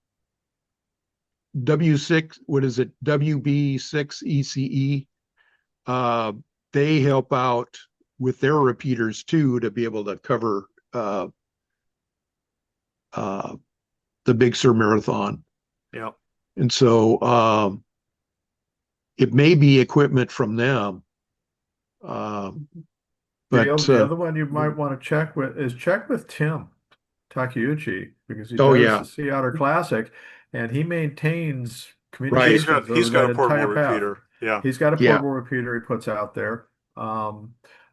[SPEAKER 3] W6, what is it? WB6 ECE. Uh, they help out with their repeaters too to be able to cover uh, the Big Sur Marathon.
[SPEAKER 5] Yeah.
[SPEAKER 3] And so it may be equipment from them. But
[SPEAKER 1] The other one you might want to check with Tim Takeuchi because he
[SPEAKER 3] oh
[SPEAKER 1] does
[SPEAKER 3] yeah,
[SPEAKER 1] the Sea Otter Classic and he maintains
[SPEAKER 3] right.
[SPEAKER 5] He's got
[SPEAKER 1] communications over
[SPEAKER 5] he's got
[SPEAKER 1] that
[SPEAKER 5] a portable
[SPEAKER 1] entire path.
[SPEAKER 5] repeater. Yeah.
[SPEAKER 1] He's got a
[SPEAKER 3] Yeah,
[SPEAKER 1] portable repeater he puts out there.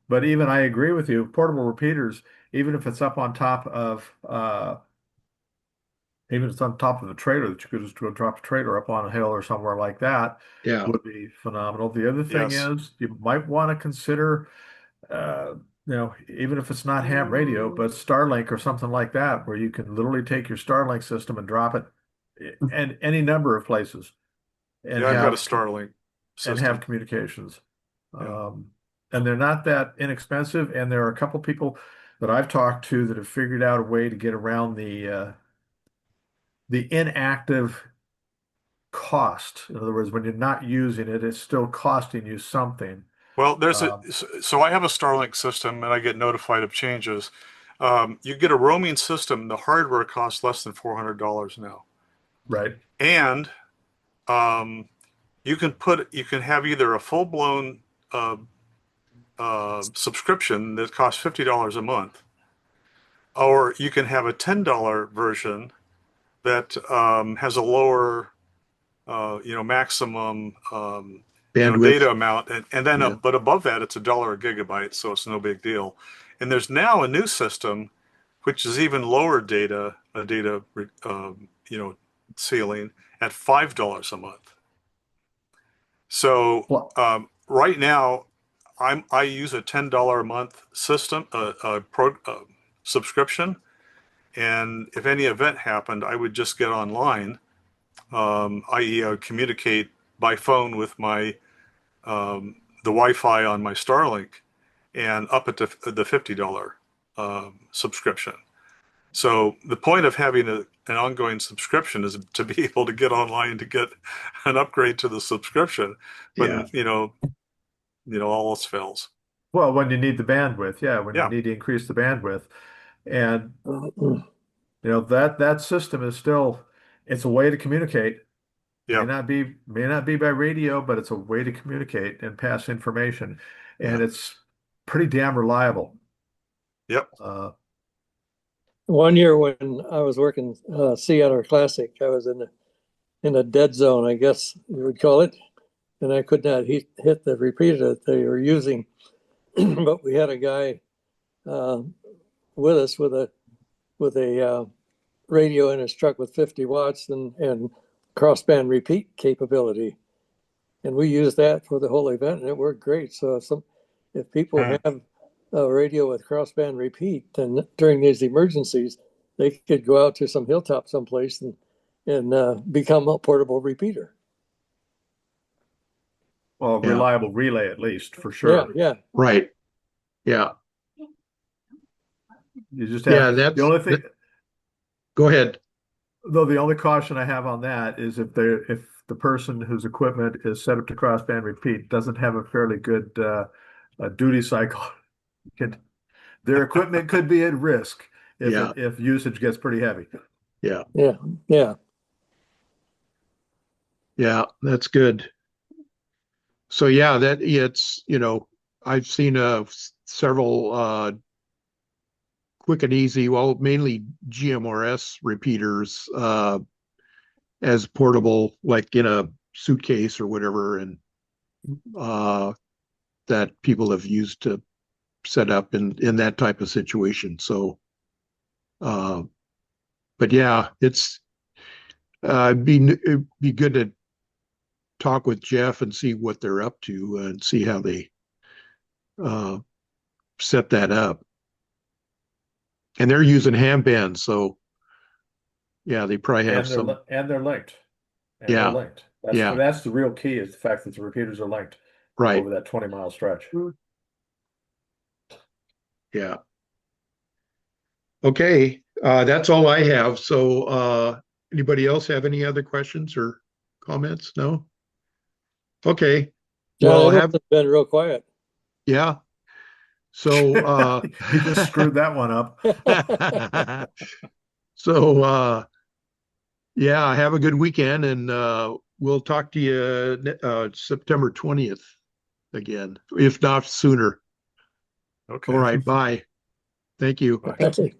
[SPEAKER 1] But even I agree with you, portable repeaters, even if it's up on top of even if it's on top of the trailer that you could just go drop a trailer up on a hill or somewhere like that
[SPEAKER 3] yeah,
[SPEAKER 1] would be phenomenal. The other thing
[SPEAKER 5] Yes.
[SPEAKER 1] is you might want to consider even if it's not ham radio, but Starlink or something like that, where you can literally take your Starlink system and drop it in any number of places and
[SPEAKER 5] Yeah, I've got a
[SPEAKER 1] have
[SPEAKER 5] Starlink system.
[SPEAKER 1] communications.
[SPEAKER 5] Yeah.
[SPEAKER 1] And they're not that inexpensive. And there are a couple people that I've talked to that have figured out a way to get around the inactive cost. In other words, when you're not using it, it's still costing you something.
[SPEAKER 5] Well,
[SPEAKER 1] Um,
[SPEAKER 5] so I have a Starlink system and I get notified of changes. You get a roaming system, the hardware costs less than $400 now.
[SPEAKER 1] right.
[SPEAKER 5] And um, you can have either a full-blown subscription that costs $50 a month, or you can have a $10 version that has a lower maximum
[SPEAKER 3] bandwidth.
[SPEAKER 5] data amount, and then
[SPEAKER 3] Yeah,
[SPEAKER 5] but above that it's $1 a gigabyte, so it's no big deal. And there's now a new system which is even lower data ceiling at $5 a month. So
[SPEAKER 1] Well,
[SPEAKER 5] right now I use a $10 a month system subscription, and if any event happened, I would just get online, i.e., I would communicate by phone with my the Wi-Fi on my Starlink, and up at the $50 subscription. So the point of having an ongoing subscription is to be able to get online to get an upgrade to the subscription
[SPEAKER 3] yeah,
[SPEAKER 5] when all else fails.
[SPEAKER 1] well, when you need the bandwidth, yeah, when you
[SPEAKER 5] Yeah,
[SPEAKER 1] need to increase the bandwidth. And that system is still it's a way to communicate.
[SPEAKER 5] yeah,
[SPEAKER 1] May not be by radio, but it's a way to communicate and pass information.
[SPEAKER 3] yeah.
[SPEAKER 1] And it's pretty damn reliable.
[SPEAKER 5] yep.
[SPEAKER 2] One year when I was working Sea Otter Classic, I was in a dead zone, I guess you would call it, and I could not hit the repeater that they were using. But we had a guy with us with a radio in his truck with 50 watts and crossband repeat capability, and we used that for the whole event, and it worked great. So if people
[SPEAKER 5] Hmm.
[SPEAKER 2] have a radio with crossband repeat, then during these emergencies, they could go out to some hilltop someplace and become a portable repeater.
[SPEAKER 1] Well,
[SPEAKER 3] Yeah,
[SPEAKER 1] reliable relay at least for
[SPEAKER 2] Yeah,
[SPEAKER 1] sure.
[SPEAKER 2] yeah.
[SPEAKER 3] right. Yeah,
[SPEAKER 1] You just
[SPEAKER 3] yeah.
[SPEAKER 1] have the only thing,
[SPEAKER 3] Go ahead.
[SPEAKER 1] though, the only caution I have on that is if the person whose equipment is set up to crossband repeat doesn't have a fairly good a duty cycle. Could, their equipment could be at risk
[SPEAKER 3] Yeah,
[SPEAKER 1] if usage gets pretty heavy.
[SPEAKER 3] yeah,
[SPEAKER 2] Yeah, yeah.
[SPEAKER 3] yeah, that's good. So yeah, that it's, I've seen several quick and easy, well, mainly GMRS repeaters as portable, like in a suitcase or whatever, and uh, that people have used to set up in that type of situation. So, uh, but yeah, it'd be good to talk with Jeff and see what they're up to and see how they uh, set that up. And they're using ham bands, so yeah, they probably have some.
[SPEAKER 1] And they're linked. And they're
[SPEAKER 3] Yeah,
[SPEAKER 1] linked.
[SPEAKER 3] yeah,
[SPEAKER 1] That's the real key is the fact that the repeaters are linked
[SPEAKER 3] right.
[SPEAKER 1] over that 20-mile stretch.
[SPEAKER 3] Yeah. Okay, that's all I have. So, anybody else have any other questions or comments? No? Okay.
[SPEAKER 2] John
[SPEAKER 3] Well,
[SPEAKER 2] Edmonton's been real quiet.
[SPEAKER 3] yeah. So,
[SPEAKER 1] He just screwed that one up.
[SPEAKER 3] so, yeah, have a good weekend and we'll talk to you September 20th again, if not sooner.
[SPEAKER 5] Okay.
[SPEAKER 3] All right, bye. Thank you.
[SPEAKER 1] Bye.
[SPEAKER 2] Actually,